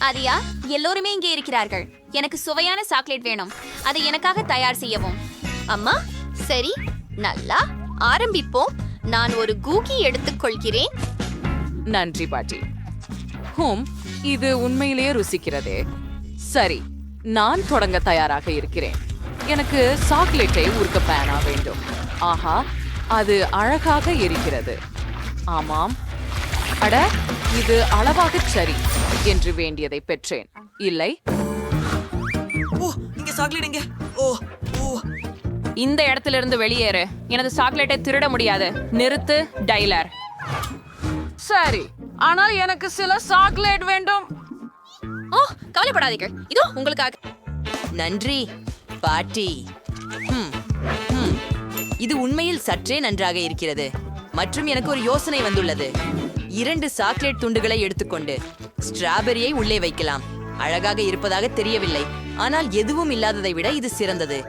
ஆதியா, எல்லோருமே இங்கே இருக்கிறார்கள். எனக்கு சுவையான சாக்லேட் வேணும். அதை எனக்காக தயார் செய்யவும். அம்மா, சரி, நல்லா ஆரம்பிப்போம். நான் ஒரு கூகி எடுத்துக்கொள்கிறேன். நன்றி பாட்டி. இது உண்மையிலேயே ருசிக்கிறதே. சரி, நான் தொடங்க தயாராக இருக்கிறேன். எனக்கு சாக்லேட்டை உருக்க பேனா வேண்டும். ஆஹா, அது அழகாக இருக்கிறது. ஆமாம், அட, இது அளவாக சரி என்று வேண்டியதை பெற்றேன். இல்லை, இந்த இடத்திலிருந்து வெளியேறு. எனது சாக்லேட்டை திருட முடியாது. நிறுத்து, டைலர். சரி, ஆனால் எனக்கு சில சாக்லேட் வேண்டும். கவலைப்படாதீர்கள், இதோ உங்களுக்காக. நன்றி பாட்டி. இது உண்மையில் சற்றே நன்றாக இருக்கிறது. மற்றும் எனக்கு ஒரு யோசனை வந்துள்ளது. 2 சாக்லேட் துண்டுகளை எடுத்துக்கொண்டு ஸ்ட்ராபெரியை உள்ளே வைக்கலாம். அழகாக இருப்பதாக தெரியவில்லை, ஆனால் எதுவும் இல்லாததை விட இது சிறந்தது.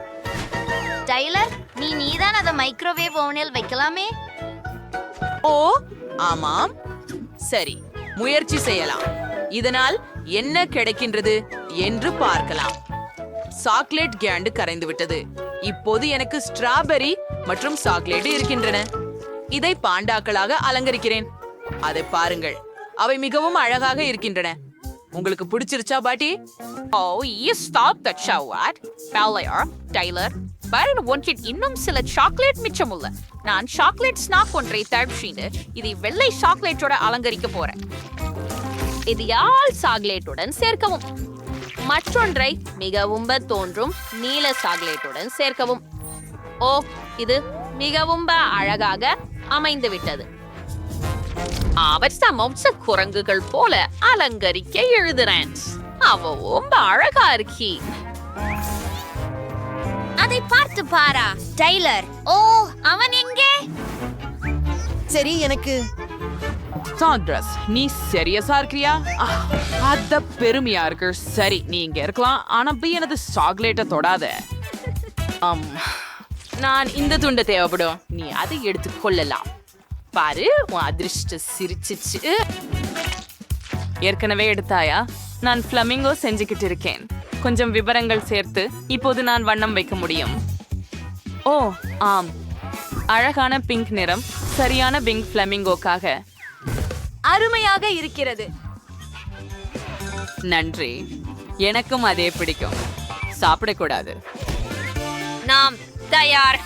டைலர், நீதான் அதை மைக்ரோவேவ் ஓவனில் வைக்கலாமே. ஓ ஆமாம், சரி, முயற்சி செய்யலாம். இதனால் என்ன கிடைக்கின்றது என்று பார்க்கலாம். சாக்லேட் கேண்டு கரைந்து விட்டது. இப்போது எனக்கு ஸ்ட்ராபெரி மற்றும் சாக்லேட் இருக்கின்றன. இதை பாண்டாக்களாக அலங்கரிக்கிறேன். அதை பாருங்கள், அவை மிகவும் அழகாக இருக்கின்றன. உங்களுக்கு பிடிச்சிருச்சா பாட்டி? டைலர், ஒன்றில் இன்னும் சில சாக்லேட் மிச்சமுள்ள. நான் சாக்லேட் ஸ்நாக் ஒன்றை தயார் செய்து இதை வெள்ளை சாக்லேட்டோட அலங்கரிக்க போறேன். இது யாழ் சாக்லேட்டுடன் சேர்க்கவும். மற்றொன்றை மிகவும் தோன்றும் நீல சாக்லேட்டுடன் சேர்க்கவும். ஓ, இது மிகவும் அழகாக அமைந்து விட்டது. அவற்ற குரங்குகள் போல அலங்கரிக்க எழுதுறேன். அவவும் அழகா இருக்கி. அதை பார்த்து பாரா டைலர். ஓ, அவன் எங்கே? சரி, எனக்கு சாண்ட்ரஸ், நீ சீரியஸா இருக்கியா? அத பெருமையா இருக்கு. சரி, நீ இங்க இருக்கலாம், ஆனா எனது சாக்லேட்டை தொடாத. நான் இந்த துண்டை தேவைப்படும். நீ அதை எடுத்து கொள்ளலாம். பாரு, உன் அதிர்ஷ்ட சிரிச்சிச்சு. ஏற்கனவே எடுத்தாயா? நான் ஃப்ளமிங்கோ செஞ்சுக்கிட்டு இருக்கேன். கொஞ்சம் விவரங்கள் சேர்த்து இப்போது நான் வண்ணம் வைக்க முடியும். ஓ ஆம், அழகான பிங்க் நிறம் சரியான பிங்க் ஃப்ளமிங்கோக்காக அருமையாக இருக்கிறது. நன்றி, எனக்கும் அதே பிடிக்கும். சாப்பிடக்கூடாது. நாம் தயார்.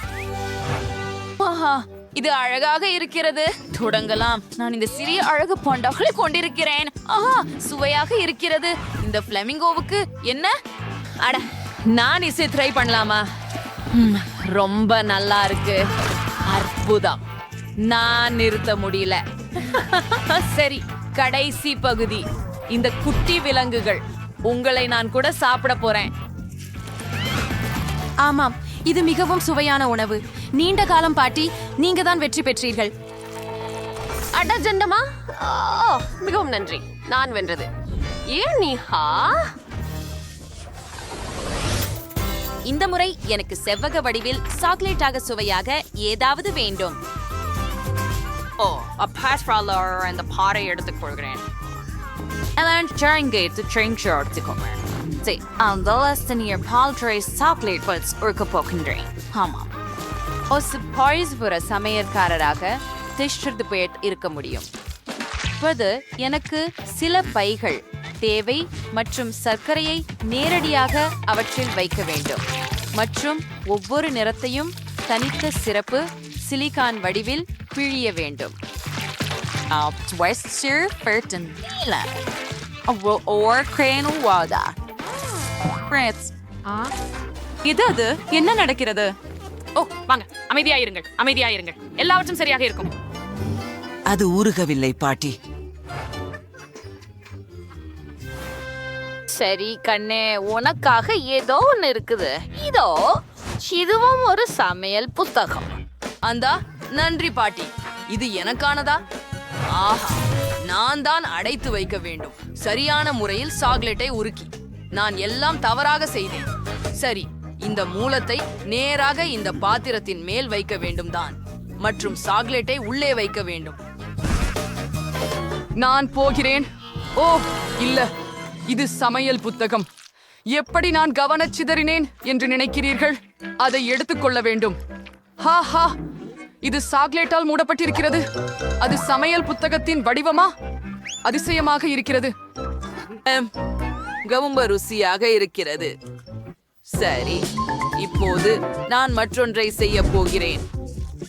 இது அழகாக இருக்கிறது. தொடங்கலாம். நான் இந்த சிறிய அழகு பாண்டாக்களை கொண்டிருக்கிறேன். சுவையாக இருக்கிறது. இந்த ஃப்ளமிங்கோவுக்கு என்ன? அட, நான் இசை ட்ரை பண்ணலாமா? ரொம்ப நல்லா இருக்கு. அற்புதம். நான் நிறுத்த முடியல. சரி, கடைசி பகுதி. இந்த குட்டி விலங்குகள். உங்களை நான் கூட சாப்பிட போறேன். ஆமாம், இது மிகவும் சுவையான உணவு. நீண்ட காலம் பாட்டி, நீங்க தான் வெற்றி பெற்றீர்கள். அடஜண்டமா, மிகவும் நன்றி. நான் வென்றது. ஏன் நீஹா? இந்த முறை எனக்கு செவ்வக வடிவில் சாக்லேட்டாக சுவையாக ஏதாவது வேண்டும். அந்த பாறை எடுத்துக்கொள்கிறேன். ஒரு சமையற்காரராக இருக்க முடியும். இப்போது எனக்கு சில பைகள் தேவை மற்றும் சர்க்கரையை நேரடியாக அவற்றில் வைக்க வேண்டும். மற்றும் ஒவ்வொரு நிறத்தையும் தனித்த சிறப்பு சிலிகான் வடிவில் பிழிய வேண்டும். இது என்ன நடக்கிறது? ஓ, வாங்க, அமைதியாயிருங்கள், அமைதியாயிருங்கள். எல்லாவற்றும் சரியாக இருக்கும். அது ஊறுகவில்லை பாட்டி. சரி கண்ணே, உனக்காக ஏதோ ஒன்று இருக்குது. இதோ, இதுவும் ஒரு சமையல் புத்தகம். அந்தா, நன்றி பாட்டி. இது எனக்கானதா? ஆஹா, நான் தான் அடைத்து வைக்க வேண்டும். சரியான முறையில் சாக்லேட்டை உருக்கி. நான் எல்லாம் தவறாக செய்தேன். சரி, இந்த மூலத்தை நேராக இந்த பாத்திரத்தின் மேல் வைக்க வேண்டும் தான். மற்றும் சாக்லேட்டை உள்ளே வைக்க வேண்டும். நான் போகிறேன். ஓ இல்ல, இது சமையல் புத்தகம். எப்படி நான் கவனச்சிதறினேன் என்று நினைக்கிறீர்கள்? அதை எடுத்துக்கொள்ள வேண்டும். ஹா ஹா, இது சாக்லேட்டால் மூடப்பட்டிருக்கிறது. அது சமையல் புத்தகத்தின் வடிவமா? அதிசயமாக இருக்கிறது. ரொம்ப ருசியாக இருக்கிறது. சரி, இப்போது நான் மற்றொன்றை செய்ய போகிறேன்.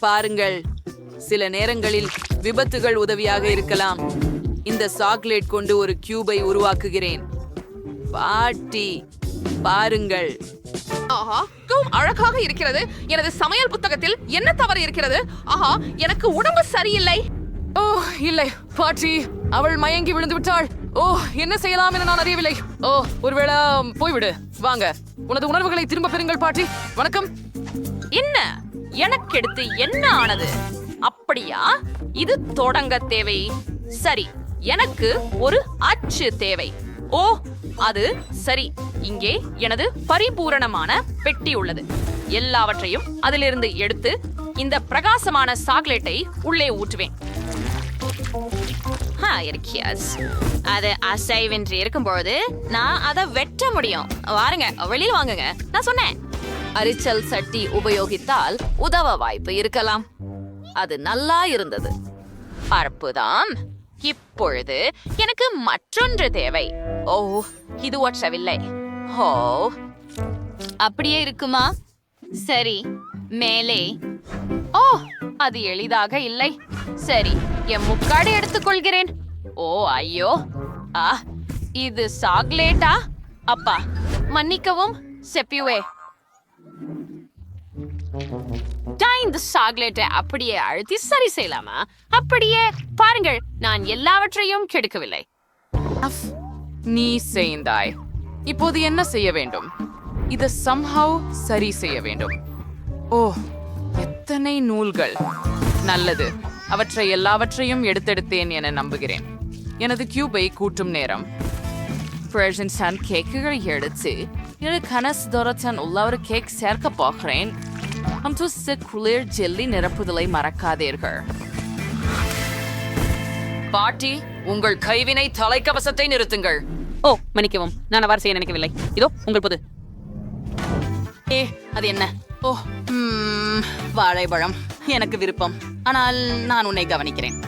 பாருங்கள், சில நேரங்களில் விபத்துகள் உதவியாக இருக்கலாம். இந்த சாக்லேட் கொண்டு ஒரு கியூபை உருவாக்குகிறேன். பாட்டி, பாருங்கள். ஆஹா, மிகவும் அழகாக இருக்கிறது. எனது சமையல் புத்தகத்தில் என்ன தவறு இருக்கிறது? ஆஹா, எனக்கு உடம்பு சரியில்லை. ஓ இல்லை பாட்டி, அவள் மயங்கி விழுந்து விட்டாள். ஓ, என்ன செய்யலாம் என நான் அறியவில்லை. ஓ, ஒருவேளை போய்விடு. வாங்க, உனது உணர்வுகளை திரும்ப பெறுங்கள் பாட்டி. வணக்கம். என்ன எனக்கு எடுத்து என்ன ஆனது? அப்படியா? இது தொடங்க தேவை. சரி, எனக்கு ஒரு அச்சு தேவை. ஓ, அது சரி. இங்கே எனது பரிபூரணமான பெட்டி உள்ளது. எல்லாவற்றையும் அதிலிருந்து எடுத்து இந்த பிரகாசமான சாக்லேட்டை உள்ளே ஊற்றுவேன். அது அசைவின்றி இருக்கும்பொழுது நான் அதை வெட்ட முடியும். வாருங்க, வெளியில் வாங்குங்க. நான் சொன்னேன், அரிச்சல் சட்டி உபயோகித்தால் உதவ வாய்ப்பு இருக்கலாம். அது நல்லா இருந்தது. அற்புதம். இப்பொழுது எனக்கு மற்றொன்று தேவை. ஓ, இது ஒற்றவில்லை. ஓ, அப்படியே இருக்குமா? சரி, மேலே. ஓ, அது எளிதாக இல்லை. சரி, என் முக்காடு எடுத்துக்கொள்கிறேன். ஓ ஐயோ, இது சாக்லேட்டா? அப்பா மன்னிக்கவும் செப்பியுவே. இந்த சாக்லேட்டை அப்படியே அழுத்தி சரி செய்யலாமா? அப்படியே பாருங்கள், நான் எல்லாவற்றையும் கெடுக்கவில்லை. நீ செய்தாய். இப்போது என்ன செய்ய வேண்டும்? இதை somehow சரி செய்ய வேண்டும். ஓ, எத்தனை நூல்கள். நல்லது, அவற்றை எல்லாவற்றையும் எடுத்தெடுத்தேன் என நம்புகிறேன். எனது கியூபை கூட்டும் நேரம். பிரசன்ட் கேக்குகளை எடுத்து கனஸ் தோரத்தன் உள்ள ஒரு கேக் சேர்க்க போகிறேன். குளிர் ஜெல்லி நிரப்புதலை மறக்காதீர்கள். பாட்டி, உங்கள் கைவினை தலைக்கவசத்தை நிறுத்துங்கள். ஓ, மன்னிக்கவும், நான் அவ்வாறு செய்ய நினைக்கவில்லை. இதோ உங்கள் பொது. அது என்ன? ஓ, வாழைப்பழம் எனக்கு விருப்பம். ஆனால் நான் உன்னை கவனிக்கிறேன்.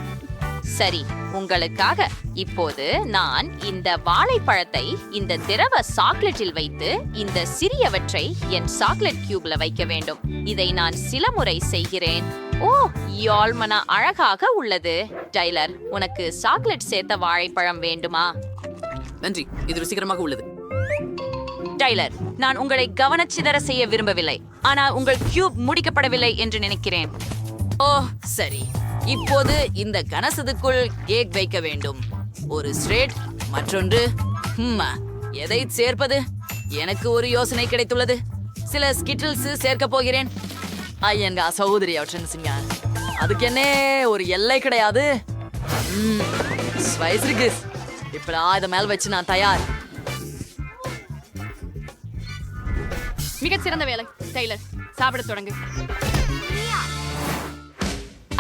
சரி, உங்களுக்காக இப்போது நான் இந்த வாழைப்பழத்தை இந்த திரவ சாக்லேட்டில் வைத்து இந்த சிறியவற்றை என் சாக்லேட் கியூப்ல வைக்க வேண்டும். இதை நான் சில முறை செய்கிறேன். ஓ, யாழ்மன அழகாக உள்ளது. டைலர், உனக்கு சாக்லேட் சேர்த்த வாழைப்பழம் வேண்டுமா? நன்றி, இது ருசிகரமாக உள்ளது. டைலர், நான் உங்களை கவனச்சிதற செய்ய விரும்பவில்லை, ஆனால் உங்கள் கியூப் முடிக்கப்படவில்லை என்று நினைக்கிறேன். ஓ சரி, இப்போது இந்த கனசதுக்குள் கேக் வைக்க வேண்டும். ஒரு ஸ்ட்ரேட், மற்றொன்று. எதை சேர்ப்பது? எனக்கு ஒரு யோசனை கிடைத்துள்ளது. சில ஸ்கிட்டில்ஸ் சேர்க்க போகிறேன். எங்க சகோதரி அவற்றின் அதுக்கு என்ன ஒரு எல்லை கிடையாது. ஸ்பைஸ் இருக்கு. இப்பதான் இதை மேல் வச்சு நான் தயார். மிகச்சிறந்த வேலை. டெய்லர், சாப்பிட தொடங்கு.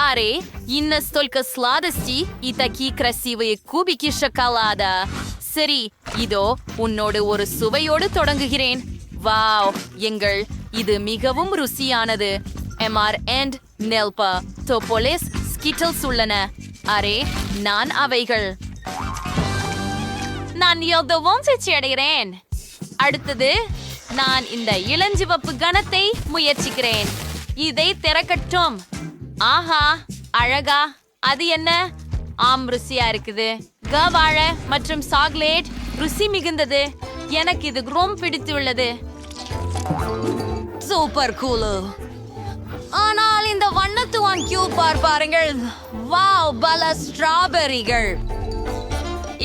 Аре, Инна столько сладостей и такие красивые кубики шоколада. சரி, இதோ உன்னோடு ஒரு சுவையோடு தொடங்குகிறேன். வாவ், எங்கள் இது மிகவும் ருசியானது. MR and நெல்பா டோபோலிஸ் ஸ்கிட்டில்ஸ் உள்ளன. அரே, நான் அவைகள். நான் எவ்வளவும் சிகிச்சை அடைகிறேன். அடுத்தது நான் இந்த இளஞ்சிவப்பு கணத்தை முயற்சிக்கிறேன். இதை திறக்கட்டும். ஆஹா, அழகா. அது என்ன? ஆம், ருசியா இருக்குது. வாழை மற்றும் சாக்லேட் ருசி மிகுந்தது. எனக்கு இது ரொம்ப பிடித்துள்ளது. சூப்பர் கூலு. ஆனால் இந்த வண்ணத்துவான் கியூப் பாருங்கள். வாவ், பல ஸ்ட்ராபெரிகள்.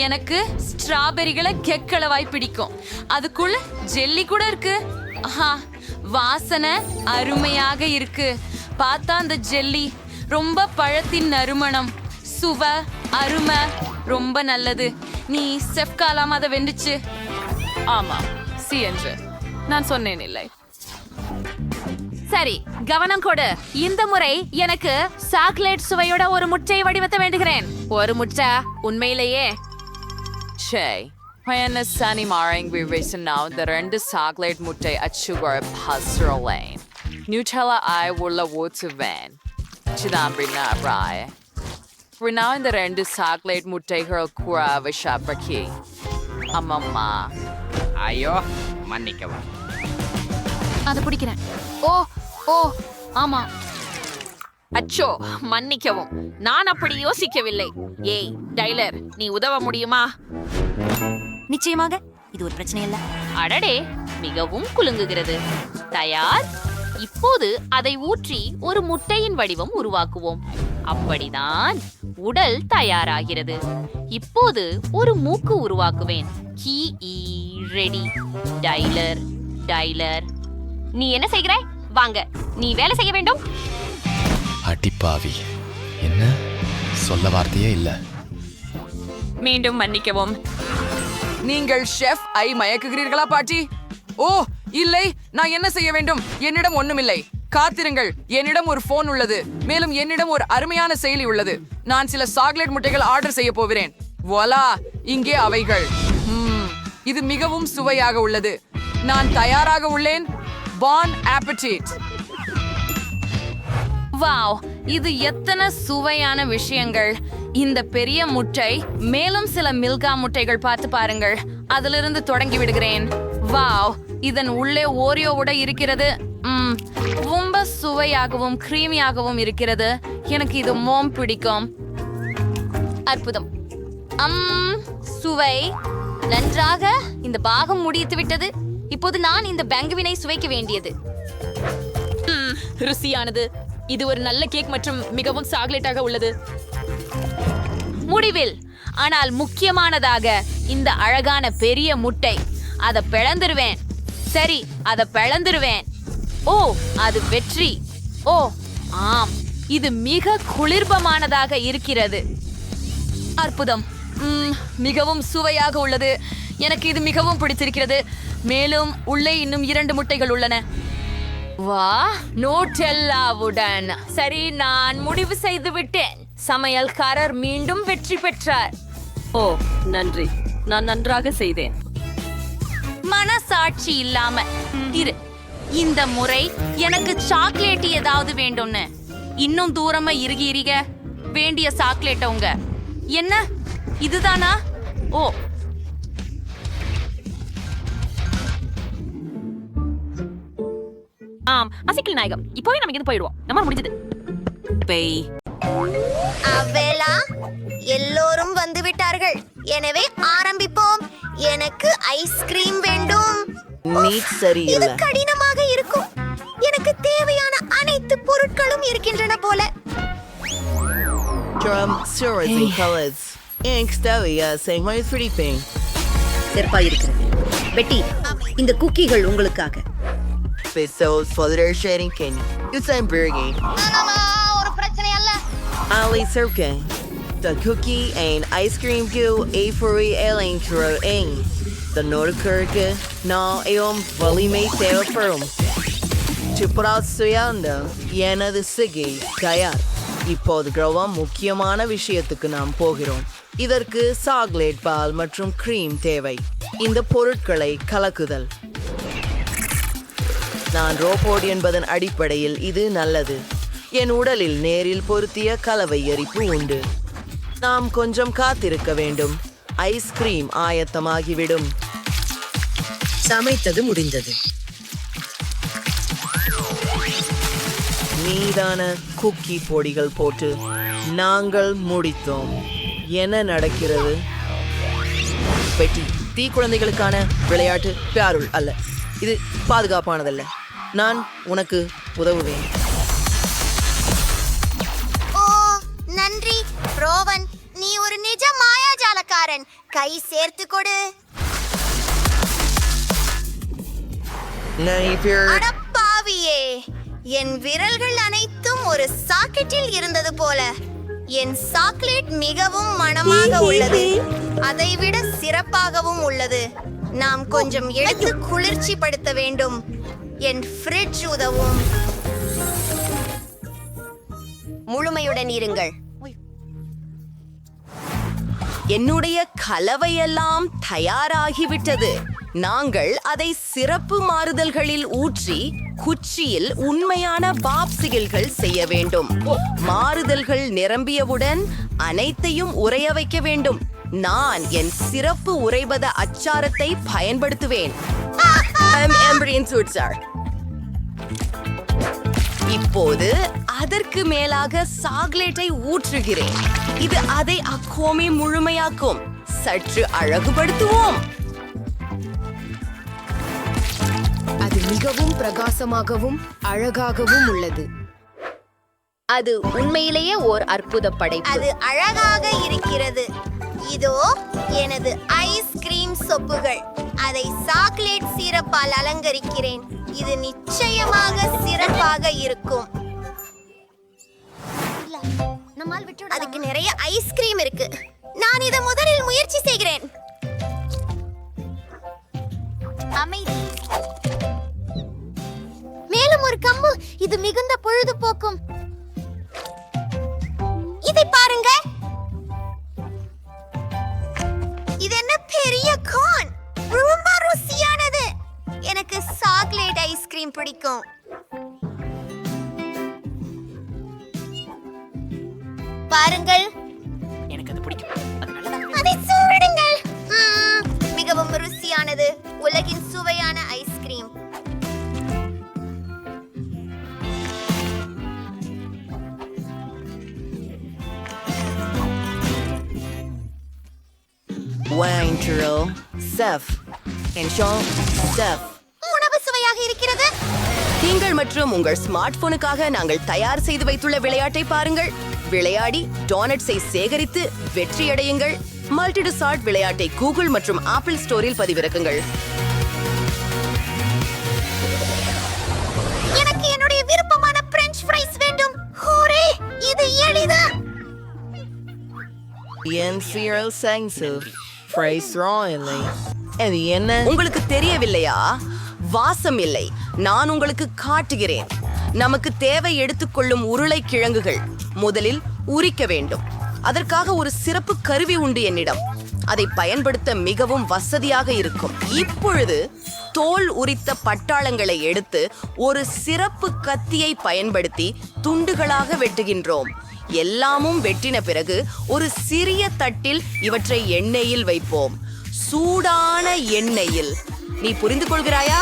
எனக்கு ஸ்ட்ராபெரிகளை கெக்களவாய் பிடிக்கும். அதுக்குள்ள ஜெல்லி கூட இருக்கு. ஆஹா, வாசனை அருமையாக இருக்கு. பார்த்தா அந்த ஜெல்லி ரொம்ப பழத்தின் நறுமணம். சுவ அருமை, ரொம்ப நல்லது. நீ செஃப்காலாம் அதை வெண்டுச்சு. ஆமா, சி என்று நான் சொன்னேன் இல்லை. சரி, கவனம் கொடு. இந்த முறை எனக்கு சாக்லேட் சுவையோட ஒரு முட்டை வடிவத்தை வேண்டுகிறேன். ஒரு முட்டை உண்மையிலேயே. ஷே, பயண சனி மாறங்கி வீசினா இந்த 2 சாக்லேட் முட்டை அச்சுகர பசுரலேன் நியூட்ரலா ஆய் உள்ள ஊற்றுவேன் சிதாம்பினா ராய் Now இந்த 2 சாக்லேட் முட்டைகள் கூறாவை சாப்பிட்றக்கி அம்மம்மா ஐயோ மன்னிக்கவும். அதை பிடிக்கிறேன். ஓ ஓ ஆமா. அச்சோ மன்னிக்கவும், நான் அப்படி யோசிக்கவில்லை. ஏய் டைலர், நீ உதவ முடியுமா? நிச்சயமாக இது ஒரு பிரச்சனை இல்ல. அடடே, மிகவும் குலுங்குகிறது. தயார். இப்போது அதை ஊற்றி ஒரு முட்டையின் வடிவம் உருவாக்குவோம். அப்படிதான் உடல் தயாராகிறது. இப்போது ஒரு மூக்கு உருவாக்குவேன். Key ready. டைலர் டைலர், நீ என்ன செய்கிறாய்? வாங்க, நீ வேலை செய்ய வேண்டும். அடிப்பாவி, என்ன சொல்ல வார்த்தையே இல்ல. மீண்டும் மன்னிக்கவும். நீங்கள் ஷெஃப் ஐ மயக்குகிறீர்களா பாட்டி? ஓ இல்லை, நான் என்ன செய்ய வேண்டும்? என்னிடம் ஒண்ணுமில்லை. காத்திருங்கள், என்னிடம் ஒரு போன் உள்ளது. மேலும் என்னிடம் ஒரு அருமையான செயலி உள்ளது. நான் சில சாக்லேட் முட்டைகள் ஆர்டர் செய்ய போகிறேன். வொலா, இங்கே அவைகள். இது மிகவும் சுவையாக உள்ளது. நான் தயாராக உள்ளேன். பான் ஆப்படிட். வாவ், இது எத்தனை சுவையான விஷயங்கள். இந்த பெரிய முட்டை, மேலும் சில மில்கா முட்டைகள் பார்த்து பாருங்கள். அதிலிருந்து தொடங்கி விடுகிறேன். வாவ், இதன் உள்ளே ஓரியோவோட இருக்கிறது. ரொம்ப சுவையாகவும் கிரீமியாகவும் இருக்கிறது. எனக்கு இது மோம் பிடிக்கும். அற்புதம். சுவை நன்றாக இந்த பாகம் முடித்து விட்டது. இப்போது நான் இந்த பெங்குவினை சுவைக்க வேண்டியது. ருசியானது. இது ஒரு நல்ல கேக் மற்றும் மிகவும் சாக்லேட்டாக உள்ளது. முடிவில், ஆனால் முக்கியமானதாக, இந்த அழகான பெரிய முட்டை. அதை பிளந்துருவேன். சரி, அதை பிளந்துருவேன். ஓ, அது வெற்றி. ஓ ஆம், இது மிக குளிர்பமானதாக இருக்கிறது. அற்புதம். மிகவும் சுவையாக உள்ளது. எனக்கு இது மிகவும் பிடித்திருக்கிறது. மேலும் உள்ளே இன்னும் 2 முட்டைகள் உள்ளன. வா, நோட்டெல்லாவுடன். சரி, நான் முடிவு செய்து விட்டேன். சமையல்காரர் மீண்டும் வெற்றி பெற்றார். ஓ நன்றி, நான் நன்றாக செய்தேன். மனசாட்சி இல்லாம இரு. இந்த முறை எனக்கு சாக்லேட் ஏதாவது வேண்டும்னு. இன்னும் தூரமா இருக வேண்டிய சாக்லேட் உங்க. என்ன இதுதானா? ஓ, அசிக்கல் நாயகம், இப்போவே நம்ம இருந்து போயிடுவோம். நம்ம முடிஞ்சது. அவேலா, எல்லோரும் வந்து விட்டார்கள். எனவே ஆரம்பிப்போம். எனக்கு ஐஸ்கிரீம் வேண்டும். இது கடினமாக இருக்கும். எனக்கு தேவையான அனைத்து பொருட்களும் இருக்கின்றன போல. சிறப்பாக இருக்கிறது. பெட்டி, இந்த குக்கீகள் உங்களுக்காக. ஒரு பிரச்சனை அல்ல. Ali Serke. The cookie and ice cream goo a for elen kuro ing. The Norkurke na eom volime teo perum. Chiprasuyanda yenadu sigi tayar. இப்போது கிரவம் முக்கியமான விஷயத்துக்கு நாம் போகிறோம். இதற்கு சாக்லேட் பால் மற்றும் கிரீம் தேவை. இந்த பொருட்களை கலக்குதல். நான் ரோபோட் என்பதன் அடிப்படையில் இது நல்லது. என் உடலில் நேரில் பொருத்திய கலவை எரிப்பு உண்டு. நாம் கொஞ்சம் காத்திருக்க வேண்டும். ஐஸ்கிரீம் ஆயத்தமாகிவிடும். சமைத்தது முடிந்தது. மீதான குக்கி பொடிகள் போட்டு நாங்கள் முடித்தோம். என்ன நடக்கிறது? பெட்டி, தீ குழந்தைகளுக்கான விளையாட்டு பியாருள் அல்ல. இது பாதுகாப்பானதல்ல. நான் உனக்கு உதவுவேன். ஓ நன்றி ரோவன், நீ ஒரு நிஜ மாயாஜாலக்காரன். கை சேர்த்து கொடு. அடப்பாவியே, என் விரல்கள் அனைத்தும் ஒரு சாக்கெட்டில் இருந்தது போல. என் சாக்லேட் மிகவும் மணமாக உள்ளது. அதைவிட சிறப்பாகவும் உள்ளது. நாம் கொஞ்சம் எடுத்து குளிர்ச்சி படுத்த வேண்டும். என் ஃப்ரிட்ஜ் உதவும். முழுமையுடன் இருங்கள். என்னுடைய கலவையெல்லாம் தயாராகிவிட்டது. நாங்கள் அதை சிறப்பு மாறுதல்களில் ஊற்றி குச்சியில் உண்மையான பாப்சிகிள்கள் செய்ய வேண்டும். மாறுதல்கள் நிரம்பியவுடன் அனைத்தையும் உறைய வைக்க வேண்டும். நான் என் சிறப்பு உறைபத அச்சாரத்தை பயன்படுத்துவேன். இப்போது அதற்கு மேலாக சாக்லேட்டை ஊற்றுகிறேன். இது அதை அக்கோமே முழுமையாக்கும். சற்று அழகுபடுத்துவோம். அது மிகவும் பிரகாசமாகவும் அழகாகவும் உள்ளது. அது உண்மையிலேயே ஓர் அற்புத படைப்பு. அது அழகாக இருக்கிறது. இதோ எனது ஐஸ்கிரீம் சொப்புகள். அதை சாக்லேட் சிரப்பால் அலங்கரிக்கிறேன். இது நிச்சயமாக சிறப்பாக இருக்கும். அதுக்கு நிறைய ஐஸ்கிரீம் இருக்கு. நான் இதை முதலில் முயற்சி செய்கிறேன். அமைதி. மேலும் ஒரு கம்பு. இது மிகுந்த பொழுதுபோக்கும். இதை பாருங்க. இது என்ன பெரிய கோன். ரொம்ப ருசியானது. எனக்கு சாக்லேட் ஐஸ்கிரீம் பிடிக்கும். பாருங்கள். எனக்கு அது பிடிக்கும். அதை சுடுங்கள். மிகவும் ருசியானது. உலகின் சுவையான ஐஸ்கிரீம். உணவு சுவையாக இருக்கிறது. நீங்கள் மற்றும் உங்கள் ஸ்மார்ட் போனுக்காக நாங்கள் தயார் செய்து வைத்துள்ள விளையாட்டை பாருங்கள். விளையாடி டோனட்ஸை சேகரித்து வெற்றியடையுங்கள். மல்டிடு சார்ட் விளையாட்டை கூகுள் மற்றும் ஆப்பிள் ஸ்டோரில் பதிவிறக்குங்கள். எனக்கு என்னுடைய விருப்பமான பிரெஞ்ச் ஃப்ரைஸ் வேண்டும். ஹோரே, இது எளிது. உங்களுக்கு தெரியவில்லையா? வாசம் இல்லை. நான் உங்களுக்கு காட்டுகிறேன். நமக்கு தேவை எடுத்துக்கொள்ளும் உருளைக்கிழங்குகள் முதலில் உரிக்க வேண்டும். அதற்காக ஒரு சிறப்பு கருவி உண்டு என்னிடம். அதை பயன்படுத்த மிகவும் வசதியாக இருக்கும். இப்பொழுது தோல் உரித்த பட்டாளங்களை எடுத்து ஒரு சிறப்பு கத்தியை பயன்படுத்தி துண்டுகளாக வெட்டுகின்றோம். எல்லாமும் வெட்டின பிறகு ஒரு சிறிய தட்டில் இவற்றை எண்ணெயில் வைப்போம். சூடான எண்ணெயில். நீ புரிந்து கொள்கிறாயா?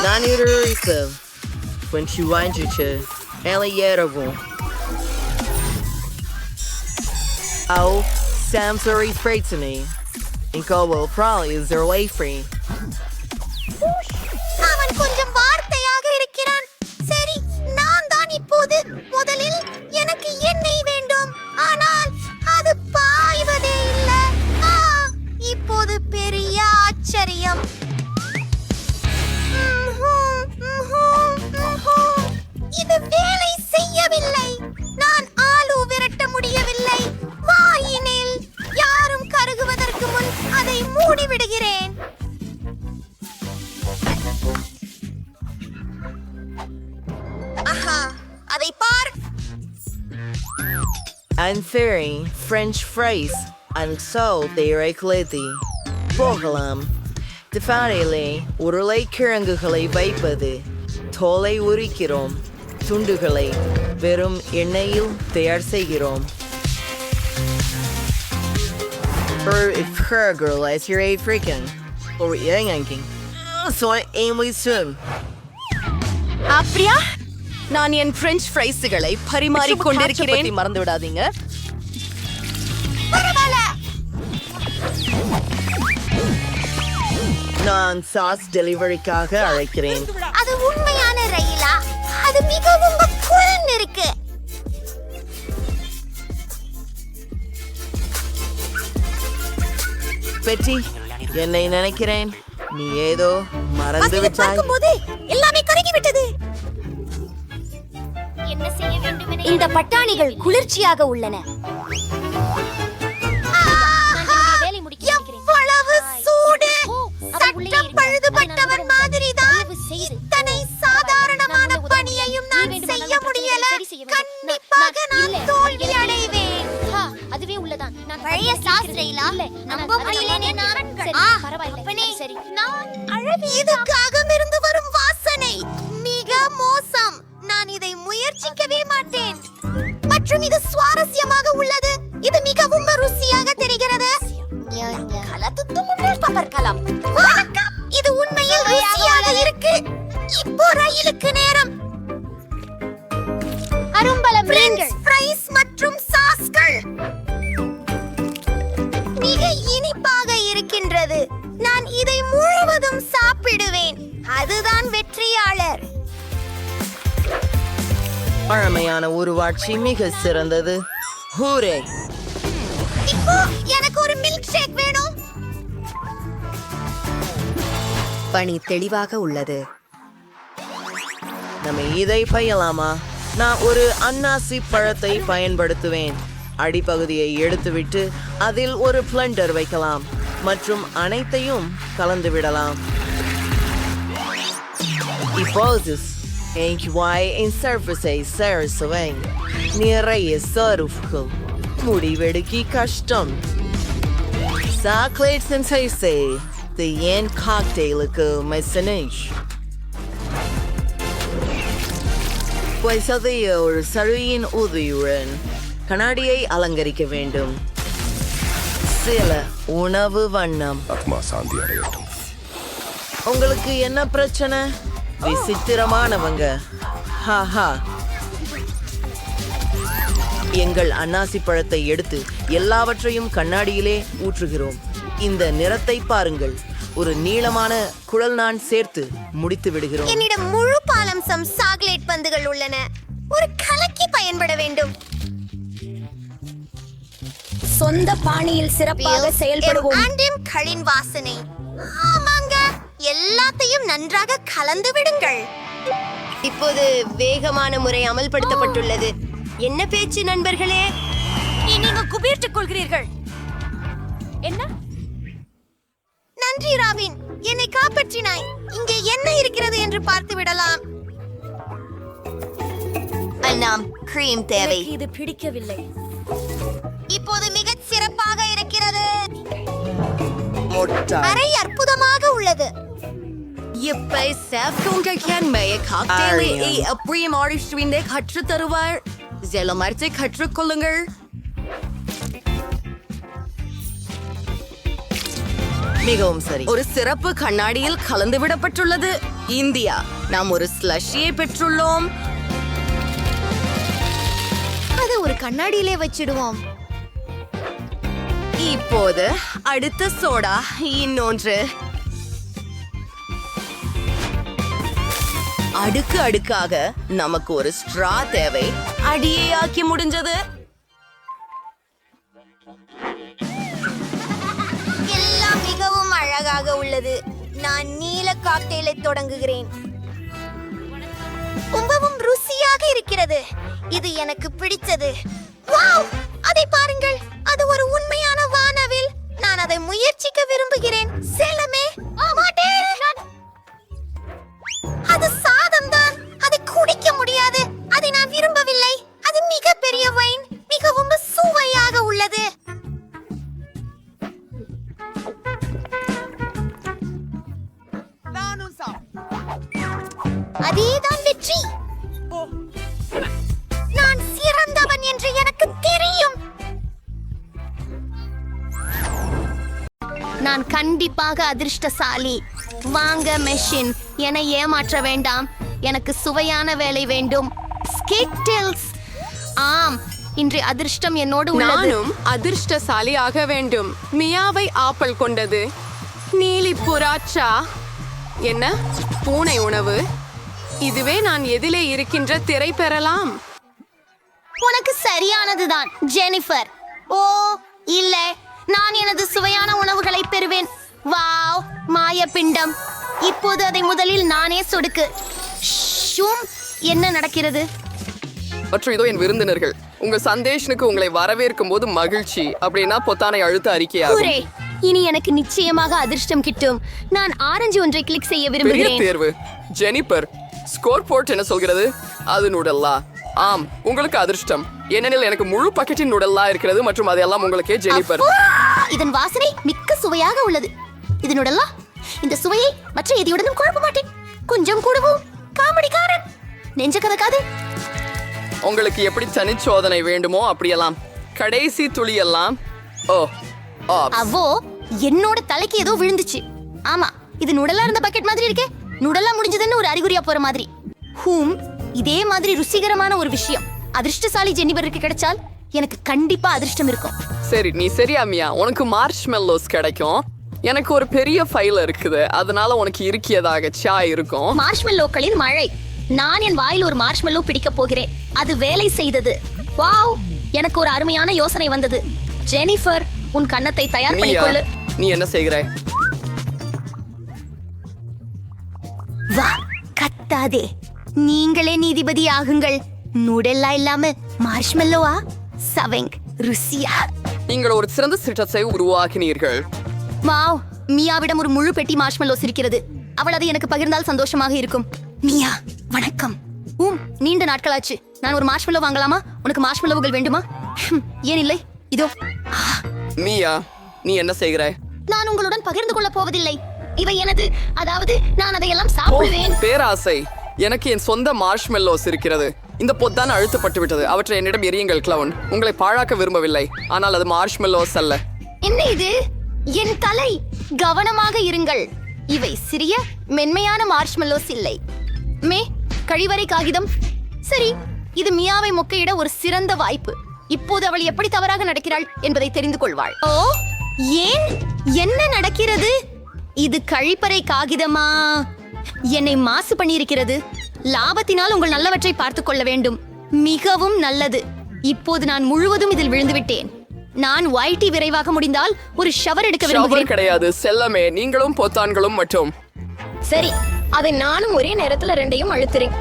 அவன் கொஞ்சம் வார்த்தையாக இருக்கிறான். சரி, நான் தான் இப்போது. முதலில் எனக்கு எண்ணெய் வேண்டும். ஆனால் அது பாய்வதே இல்லை. இப்போது பெரிய ஆச்சரியம். இது வேலை செய்யவில்லை. நான் ஆலு விரட்ட முடியவில்லை. வாயினில் யாரும் கருகுவதற்கு முன் அதை மூடிவிடுகிறேன். ஆஹா, அதை பார். French fries and so they are ready. போகலாம். திஃபானிலே உருளைக்கிழங்குகளை வைப்பது. தோலை உரிக்கிறோம். துண்டுகளை வெறும் எண்ணெயில் தயார் செய்கிறோம். அப்படியா? நான் என் பிரெஞ்ச் ஃப்ரைஸ்களை பரிமாறிக் கொண்டிருக்கிறேன். மறந்து விடாதீங்க. நான் சாஸ் டெலிவரிக்காக அழைக்கிறேன். அது உண்மையான ரயிலா? அது மிகவும் கூல் இருக்கு. பெட்டி, என்னை நினைக்கிறேன். நீ ஏதோ மறந்து விட்டாய். எல்லாமே கருகிவிட்டது. என்ன செய்ய வேண்டும்? இந்த பட்டாணிகள் குளிர்ச்சியாக உள்ளன. எவ்வளவு சூடு! சட்டம் பழுதுபட்டவன் மாதிரிதான். இத்தனை சாதாரணமான பணியையும் நான் செய்ய முடியல. கண்டிப்பாக நான் தோல்வி அடைவேன். அதுவே உள்ளதான். பழைய சாஸ்திரையில நம்ப முடியலனே நான். அப்பனே, நான் இதுக்காகமிருந்து வரும் வாசனை மிக மோசம். நான் இதை முயற்சிக்கவே மாட்டேன். மற்றும் இது சுவாரஸ்யமாக உள்ளது. இது மிகவும் ருசியாக தெரிகிறது. வணக்கம். இது உண்மையில் ருசியாக இருக்கு. இப்போ ரயிலுக்கு நேரம். அரும்பலம் ஃப்ரைஸ் மற்றும் சாஸ்கள் மிக இனிப்பாக இருக்கின்றது. நான் இதை முழுவதும் சாப்பிடுவேன். அதுதான் வெற்றியாளர். பழமையான உருவாட்சி மிக சிறந்தது. ஹூரே! இப்போ எனக்கு ஒரு மில்க் ஷேக் வேணும். பணி தெளிவாக உள்ளது. நம்ம இதை பையலாமா? நான் ஒரு அன்னாசி பழத்தை பயன்படுத்துவேன். அடிப்பகுதியை எடுத்துவிட்டு அதில் ஒரு பிளண்டர் வைக்கலாம் மற்றும் அனைத்தையும் கலந்து விடலாம். இப்போது என் சர்ஃபஸை சரசுவேன். நிறைய சருஃப்கள் முடிவெடுக்கி கஷ்டம். சாக்லேட் சென்சேசே இது என் காக்டெயிலுக்கு மெசனேஜ். வைசதைய ஒரு சருவியின் உதவியுடன் கண்ணாடியை அலங்கரிக்க வேண்டும். சில உணவு வண்ணம். உங்களுக்கு என்ன பிரச்சனை? விசித்திரமானவங்க. ஹாஹா. எங்கள் அன்னாசி பழத்தை எடுத்து எல்லாவற்றையும் கண்ணாடியிலே ஊற்றுகிறோம். இந்த நிறத்தை பாருங்கள். ஒரு நீளமான குழல் நான் சேர்த்து முடித்து விடுகிறோம். என்னிடம் முழு பாலம்சம் சாக்லேட் பந்துகள் உள்ளன. ஒரு கலக்கி பயன்பட வேண்டும். சொந்த பாணியில் சிறப்பாக செயல்படுவோம். ஆண்டிம் களின் வாசனை. ஆமாங்க, எல்லாத்தையும் நன்றாக கலந்து விடுங்கள். இப்போது வேகமான முறை அமல்படுத்தப்பட்டுள்ளது. என்ன பேச்சு நண்பர்களே? நீங்க குபீர்த்துக் கொள்கிறீர்கள். என்ன? நன்றி ராபின், என்னை காப்பாற்றினாய். இங்கே என்ன இருக்கிறது என்று பார்த்து விடலாம். அண்ணாம், கிரீம் தேவை. இது பிடிக்கவில்லை. இப்போது மிகச் சிறப்பாக இருக்கிறது. அறை அற்புதமாக உள்ளது. இப்பை சேஃப்கோங்கன்மையை காக்டெயிலை அப்படியும் ஆரிஸ்டுவினை கற்றுத் தருவார். ஜெலமர்த்தை கற்றுக்கொள்ளுங்கள். மிகவும் சரி. ஒரு சிறப்பு கண்ணாடியில் கலந்து விடப்பட்டுள்ளது. இந்தியா, நாம் ஒரு ஸ்லஷியை பெற்றுள்ளோம். அது ஒரு கண்ணாடியிலே வச்சிடுவோம். இப்போது அடுத்த சோடா. இன்னொன்று. அடுக்கு அடுக்காக நமக்கு ஒரு ஸ்ட்ரா தேவை. அடியை ஆக்கி முடிஞ்சது. எல்லாம் மிகவும் அழகாக உள்ளது. நான் நீல காக்டெயிலை தொடங்குகிறேன். ரொம்பவும் ருசியாக இருக்கிறது. இது எனக்கு பிடித்தது. வாவ், அதை பாருங்கள். அது ஒரு உண்மையான வானவில். நான் அதை முயற்சிக்க விரும்புகிறேன். செல்லமே, மாட்டேன். அது சாதம்தான். அதை குடிக்க முடியாது. அதை நான் விரும்பவில்லை. அது மிகப்பெரிய வைன். மிகவும் சுவையாக உள்ளது. அதேதான் வெற்றி. நான் சிறந்தவன் என்று எனக்கு தெரியும். நான் கண்டிப்பாக அதிர்ஷ்டசாலி. வாங்க மெஷின், என்னை ஏமாற்ற வேண்டாம். எனக்கு சுவையான வேலை வேண்டும். ஸ்கிட்டில்ஸ். ஆம், இன்று அதிர்ஷ்டம் என்னோடு உள்ளது. நானும் அதிர்ஷ்டசாலி ஆக வேண்டும். மியாவை ஆப்பிள் கொண்டது. நீலி புறாச்சா. என்ன பூனை உணவு? இதுவே நான் எதிலே இருக்கின்ற திரை பெறலாம். உனக்கு சரியானதுதான் ஜெனிஃபர். ஓ இல்லை, நான் எனது சுவையான உணவுகளை பெறுவேன். வாவ், மாய பிண்டம். இப்போது அதை முதலில் நானே சொடுக்கு. ஷூம், என்ன நடக்கிறது? மற்றும் இதோ என் விருந்தினர்கள். உங்கள் சந்தேஷனுக்கு உங்களை வரவேற்கும் போது மகிழ்ச்சி. அப்படின்னா பொத்தானை அழுத்த அறிக்கையாகும். இனி எனக்கு நிச்சயமாக அதிர்ஷ்டம் கிட்டும். நான் ஆரஞ்சு ஒன்றை கிளிக் செய்ய விரும்புகிறேன். தேர்வு. ஜெனிபர், ஸ்கோர் போர்ட் என்ன சொல்கிறது? அது நூடல்லா. ஆம், உங்களுக்கு அதிர்ஷ்டம். ஏனெனில் எனக்கு முழு பக்கெட்டின் நூடல்லா இருக்கிறது மற்றும் அதெல்லாம் உங்களுக்கே ஜெனிபர். இதன் வாசனை மிக்க சுவையாக உள்ளது. இதனுடலாம் இந்த சுவையை மற்ற எதையுடனும் குழப்ப மாட்டேன். கொஞ்சம் கூடவும் காமெடிக்காரன் நெஞ்ச கதக்காது. உங்களுக்கு எப்படி தனிச்சோதனை வேண்டுமோ அப்படியெல்லாம். கடைசி துளி எல்லாம். ஓ அவ்வோ என்னோட தலைக்கு ஏதோ விழுந்துச்சு. ஆமா, இது நுடலா இருந்த பக்கெட் மாதிரி இருக்கே. நுடலா முடிஞ்சதுன்னு ஒரு அறிகுறியா போற மாதிரி. இதே மாதிரி ருசிகரமான ஒரு விஷயம் அதிர்ஷ்டசாலி ஜெனிபருக்கு கிடைச்சால் எனக்கு கண்டிப்பா அதிர்ஷ்டம் இருக்கும். சரி, நீ சரியா மியா, உனக்கு மார்ஷ்மெல்லோஸ் கிடைக்கும். எனக்கு ஒரு பெரிய ஃபைல் இருக்குது, அதனால உனக்கு இருக்கியதாக சாய் இருக்கும். மார்ஷ்மெல்லோக்களின் மழை. நான் என் வாயில் ஒரு மார்ஷ்மெல்லோ பிடிக்க போகிறேன். அது வேலை செய்தது. வாவ், எனக்கு ஒரு அருமையான யோசனை வந்தது. ஜெனிஃபர், உன் கன்னத்தை தயார் பண்ணிக்கொள்ளு. நீ என்ன செய்கிறாய்? வா, கத்தாதே. நீங்களே நீதிபதி ஆகுங்கள். நூடெல்லா இல்லாம மார்ஷ்மெல்லோவா? சவெங் ருசியா. நீங்கள் ஒரு சிறந்த திட்டத்தை உருவாக்கினீர்கள். வாவ், மியாவிடம் ஒரு முழு பெட்டி மார்ஷ்மெல்லோஸ் இருக்கிறது. அவள் அதை எனக்கு பகிர்ந்தால் சந்தோஷமாக இருக்கும். மியா, வணக்கம். நீண்ட நாட்களாச்சு. நான் ஒரு மார்ஷ்மெல்லோ வாங்கலாமா? உனக்கு மார்ஷ்மெல்லோவுகள் வேண்டுமா? ஏன் இல்லை, இதோ. மியா, நீ என்ன செய்கிறாய்? நான் உங்களுடன் பகிர்ந்து கொள்ள போவதில்லை. இவை எனது, அதாவது நான் அதையெல்லாம் சாப்பிடுவேன். பேராசை. எனக்கு என் சொந்த மார்ஷ்மெல்லோஸ் இருக்கிறது. இந்த பொத்தான் அழுத்தப்பட்டு விட்டது. அவற்றை என்னிடம் எரியுங்கள் கிளவுன். உங்களை பாழாக்க விரும்பவில்லை, ஆனால் அது மார்ஷ்மெல்லோஸ் அல்ல. என்ன இது? என் தலை. கவனமாக இருங்கள். இவை சிறிய மென்மையான மார்ஷ்மெல்லோஸ் இல்லை. கழிவறை காகிதம். சரி, இது மியாவை மொக்கையிட ஒரு சிறந்த வாய்ப்பு. இப்போது அவள் எப்படி தவறாக நடக்கிறாள் என்பதை தெரிந்து கொள்வாள். ஓ, ஏன் என்ன நடக்கிறது? இது கழிப்பறை காகிதமா? என்னை மாசு பண்ணியிருக்கிறது. லாபத்தினால் உங்கள் நல்லவற்றை பார்த்துக் கொள்ள வேண்டும். மிகவும் நல்லது. இப்போது நான் முழுவதும் இதில் விழுந்து விட்டேன். நான் ஒயிட்டி விரைவாக முடிந்தால் ஒரு ஷவர் எடுக்க விரும்புகிறேன். கிடையாது செல்லமே, நீங்களும் பொத்தான்களும் மட்டும். சரி, அதை நானும் ஒரே நேரத்துல ரெண்டையும் அழுத்துறேன்.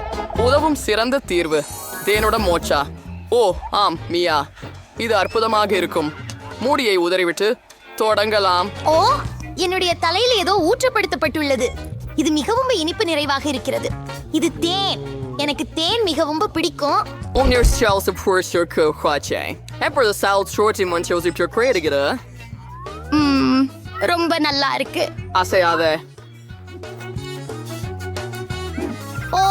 உதவும் சிறந்த தீர்வு. தேனோட மோச்சா. ஓ ஆம் மியா, இது அற்புதமாக இருக்கும். மூடியை உதறிவிட்டு தொடங்கலாம். ஓ, என்னுடைய தலையில் ஏதோ ஊற்றப்படுத்தப்பட்டுள்ளது. இது மிகவும் இனிப்பு நிறைவாக இருக்கிறது. இது தேன். எனக்கு தேன் மிகவும் பிடிக்கும். ரொம்ப நல்லா இருக்கு. அசையாத. ஓ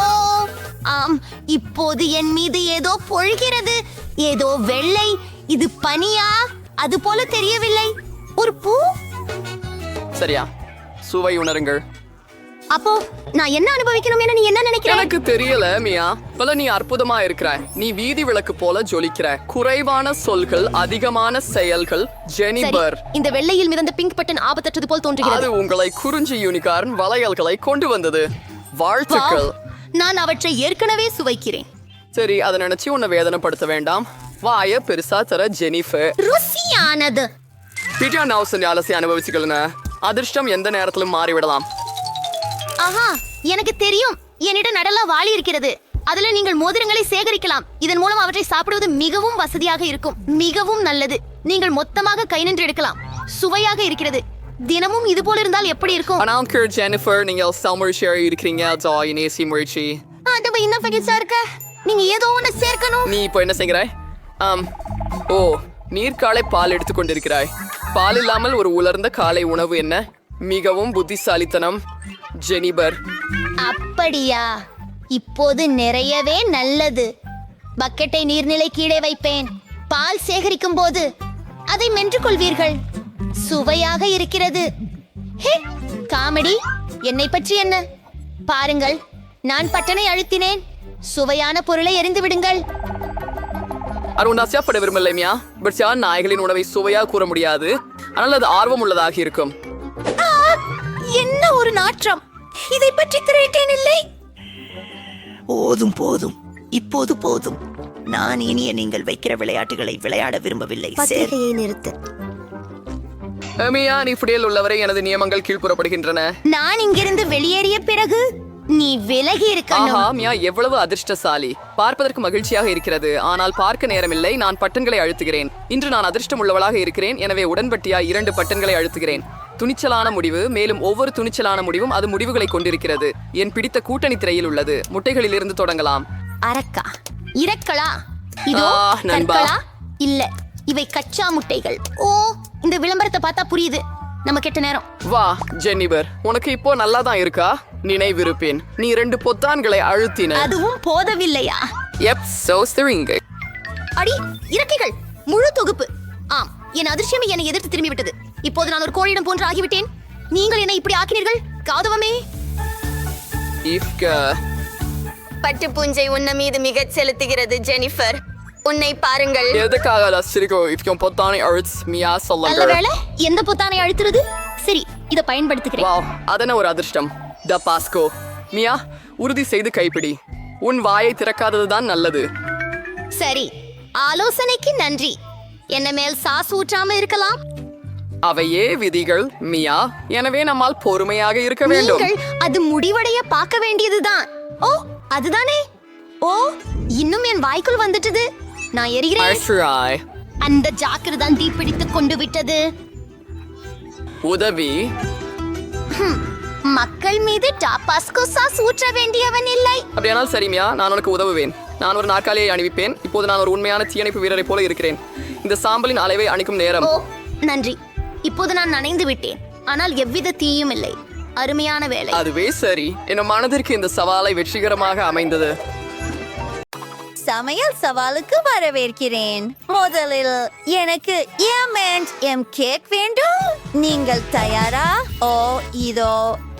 ஆம், இப்போது என் மீது ஏதோ பொழிகிறது. ஏதோ வெள்ளை. இது பனியா? அது போல தெரியவில்லை. ஒரு பூ. சரியா, சுவை உணருங்கள். அப்போ நான் என்ன அனுபவிக்கணும் என நீ என்ன நினைக்கிற? எனக்கு தெரியல மியா. பல நீ அற்புதமா இருக்கிற. நீ வீதி விளக்கு போல ஜொலிக்கிற. குறைவான சொல்கள், அதிகமான செயல்கள். ஜெனிபர், இந்த வெள்ளையில் மிதந்த பிங்க் பட்டன் ஆபத்தற்றது போல் தோன்றுகிறது. அது உங்களை குறிஞ்சி யூனிகார்ன் வளையல்களை கொண்டு வந்தது. வாழ்த்துக்கள். நான் அவற்றை ஏற்கனவே சுவைக்கிறேன். சரி, அதை நினைச்சு உன்னை வேதனைப்படுத்த வேண்டாம். வாய பெருசா தர ஜெனிஃபர். ருசியானது. பிடியா நவுசன் அலசி அனுபவிச்சுக்கலன. அதிர்ஷ்டம் எந்த நேரத்திலும் மாறிவிடலாம். ஆஹா, எனக்கு தெரியும். என்னிடம் நடலா வாளி இருக்கிறது. அதுல நீங்கள் மோதிரங்களை சேகரிக்கலாம். இதன் மூலம் அவற்றை சாப்பிடுவது மிகவும் வசதியாக இருக்கும். மிகவும் நல்லது. நீங்கள் மொத்தமாக கை நின்று எடுக்கலாம். சுவையாக இருக்கிறது. தினமும் இது போல இருந்தால் எப்படி இருக்கும்? ஆனால் ஜெனிஃபர், நீங்கள் சமர்ஷியா இருக்கிறீங்க. நேசி முயற்சி. அது இன்னும் பகிர்ச்சா இருக்க. நீங்க ஏதோ ஒண்ணு சேர்க்கணும். நீ இப்போ என்ன செய்கிறாய்? ஓ, நீர்க்காலை பால் எடுத்துக்கொண்டிருக்கிறாய். பால் இல்லாமல் ஒரு உலர்ந்த காலை உணவு என்ன? மிகவும் புத்திசாலித்தனம் ஜெனிபர். அப்படியா? இப்போது நிறையவே நல்லது. பக்கெட்டை நீர்நிலை கீழே வைப்பேன். பால் சேகரிக்கும் போது அதை மென்று கொள்வீர்கள். சுவையாக இருக்கிறது. காமெடி. என்னை பற்றி என்ன? பாருங்கள், நான் பட்டனை அழுத்தினேன். சுவையான பொருளை எறிந்து விடுங்கள். அருண்டாசியா பட விரும்பலையா? பட் நாய்களின் உணவை சுவையா கூற முடியாது. ஆனால் அது ஆர்வம் உள்ளதாக இருக்கும். என்ன ஒரு நாற்றம். இதை பற்றி திரையிட்டேன் இல்லை. போதும் போதும், இப்போது போதும். நான் இனிய நீங்கள் வைக்கிற விளையாட்டுகளை விளையாட விரும்பவில்லை. நிறுத்து. நீ புடியில் உள்ளவரை எனது நியமங்கள் கீழ்ப்புறப்படுகின்றன. நான் இங்கிருந்து வெளியேறிய பிறகு நீ விலகி இருக்கணும். எவ்வளவு அதிர்ஷ்டசாலி. பார்ப்பதற்கு மகிழ்ச்சியாக இருக்கிறது, ஆனால் பார்க்க நேரமில்லை. நான் பட்டன்களை அழுத்துகிறேன். இன்று நான் அதிர்ஷ்டம் உள்ளவளாக இருக்கிறேன். எனவே உடன்பட்டியா 2 பட்டன்களை அழுத்துகிறேன். துணிச்சலான முடிவு. மேலும் ஒவ்வொரு துணிச்சலான முடிவும் அது முடிவுகளை கொண்டிருக்கிறது. என் பிடித்த கூட்டணி திரையில் உள்ளது. முட்டைகளில் இருந்து தொடங்கலாம். அரக்கா, இரக்களா? இதோ கற்களா? இல்ல, இவை கச்சா முட்டைகள். ஓ, இந்த விளம்பரத்தை பார்த்தா புரியுது நம்ம கெட்ட நேரம். வா ஜென்னிபர், உனக்கு இப்போ நல்லா தான் இருக்கா? நினைவிருப்பேன், நீ 2 பொத்தான்களை அழுத்தின. அதுவும் போதவில்லையா? எப் சோஸ்தரிங்க. அடி இறக்கைகள் முழு தொகுப்பு. ஆம், என் அதிர்ஷ்டமே என்னை எதிர்த்து திரும்பி விட்டது. இப்போது நான் ஒரு கோழியிடம் போன்று ஆகிவிட்டேன். நீங்கள் என்னை இப்படி ஆக்கினீர்கள் கௌதவமே. பட்டு பூஞ்சை உன்ன மீது மிகச் செலுத்துகிறது ஜெனிஃபர். உன்னை பாருங்கள். எதுக்காக ரசிகோ இப்போ பொத்தானை அழுத்து மியா சொல்லுங்க. நல்லவேளை, எந்த பொத்தானை அழுத்துறது? சரி, இதை பயன்படுத்துகிறேன். வாவ், அதன ஒரு அதிர்ஷ்டம். த பாஸ்கோ. மியா, உறுதி செய்து கைப்பிடி. உன் வாயை திறக்காததுதான் நல்லது. சரி, ஆலோசனைக்கு நன்றி. என்ன மேல் சாஸ் ஊற்றாம இருக்கலாம். அவையே விதிகள் மியா. எனவே நம்மால் பொறுமையாக இருக்க வேண்டும். நீங்கள் அது முடிவடைய பார்க்க வேண்டியதுதான். ஓ, அதுதானே. ஓ, இன்னும் என் வாய்க்குள் வந்துட்டது. நான் எரிகிறேன். அந்த ஜாக்கிர தான் தீப்பிடித்துக் கொண்டு விட்டது. உதவி. மக்கள் மீது டாபாஸ்கோ சாஸ் ஊற்ற வேண்டியவன் இல்லை. அப்படியானால் சரி மியா, நான் உனக்கு உதவுவேன். நான் ஒரு நாற்காலியை அணிவிப்பேன். இப்போது நான் ஒரு உண்மையான தீயணைப்பு வீரரை போல இருக்கிறேன். இந்த சாம்பலின் அளவை அணிக்கும் நேரம். ஓ, நன்றி. இப்போது நான் நனைந்து விட்டேன், ஆனால் எவ்வித தீயும் இல்லை. அருமையான வேலை. அதுவே சரி. என் மனதிற்கு இந்த சவாலை வெற்றிகரமாக அமைந்தது. சமையல் சவாலுக்கு வரவேற்கிறேன். முதலில் எனக்கு எம் கேக் வேண்டும். நீங்கள் தயாரா? ஓ, இதோ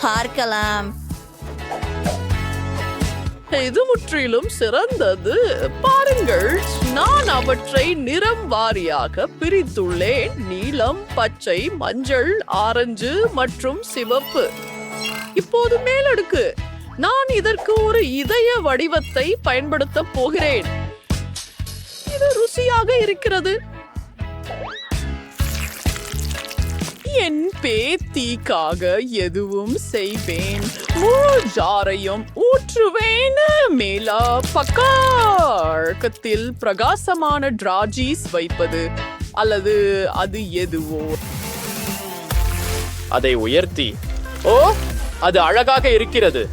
பார்க்கலாம். இது முற்றிலும் சிறந்தது. பாருங்கள், நான் அவற்றை நிறம் வாரியாக பிரித்துள்ளேன். நீலம், பச்சை, மஞ்சள், ஆரஞ்சு மற்றும் சிவப்பு. இப்போது மேலடுக்கு. நான் இதற்கு ஒரு இதய வடிவத்தை பயன்படுத்த போகிறேன். இது ருசியாக இருக்கிறது. என் பேத்திக்காக எதுவும் செய்வேன். முழு ஜாரையும் ஊற்றுவேன். மேலா பக்கத்தில் பிரகாசமான டிராஜீஸ் வைப்பது அல்லது அது எதுவோ அதை உயர்த்தி. ஓ, அது அழகாக இருக்கிறது.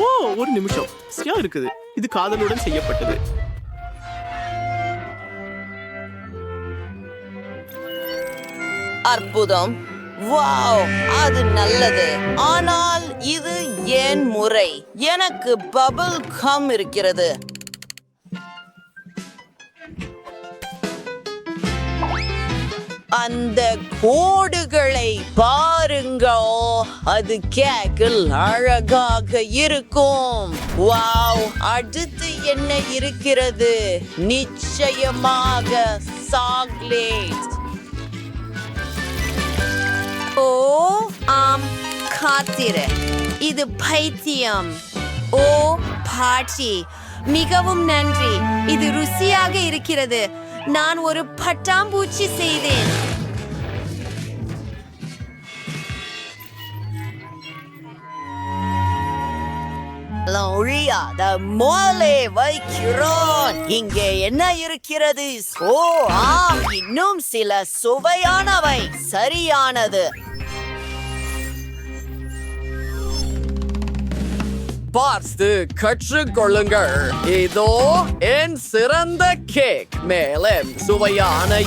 ஓ, ஒரு நிமிஷம். சரியா இருக்குது. இது காதலுடன் செய்யப்பட்டது. அற்புதம். வாவ், அது நல்லது. ஆனால் இது ஏன் முறை? எனக்கு பபிள் கம் இருக்கிறது. அந்த கோடுகளை பாருங்கோ. அது கேக்கில் அழகாக இருக்கும். வாவ், அடுத்து என்ன இருக்கிறது? நிச்சயமாக சாக்லேட். ஓ, ஆம், காத்திரு. இது பைத்தியம். ஓ, பாட்டி, மிகவும் நன்றி. இது ருசியாக இருக்கிறது. நான் ஒரு பட்டாம்பூச்சி செய்தேன். ஒழியாத மோலே வைக்கிறோம். இங்கே என்ன இருக்கிறது? ஓ, ஆம், இன்னும் சில சுவையானவை. சரியானது. பார்த்து கற்றுக்கொள்ளுங்கள். இதோ என் சிறந்த கேக். மேலும் சுவையான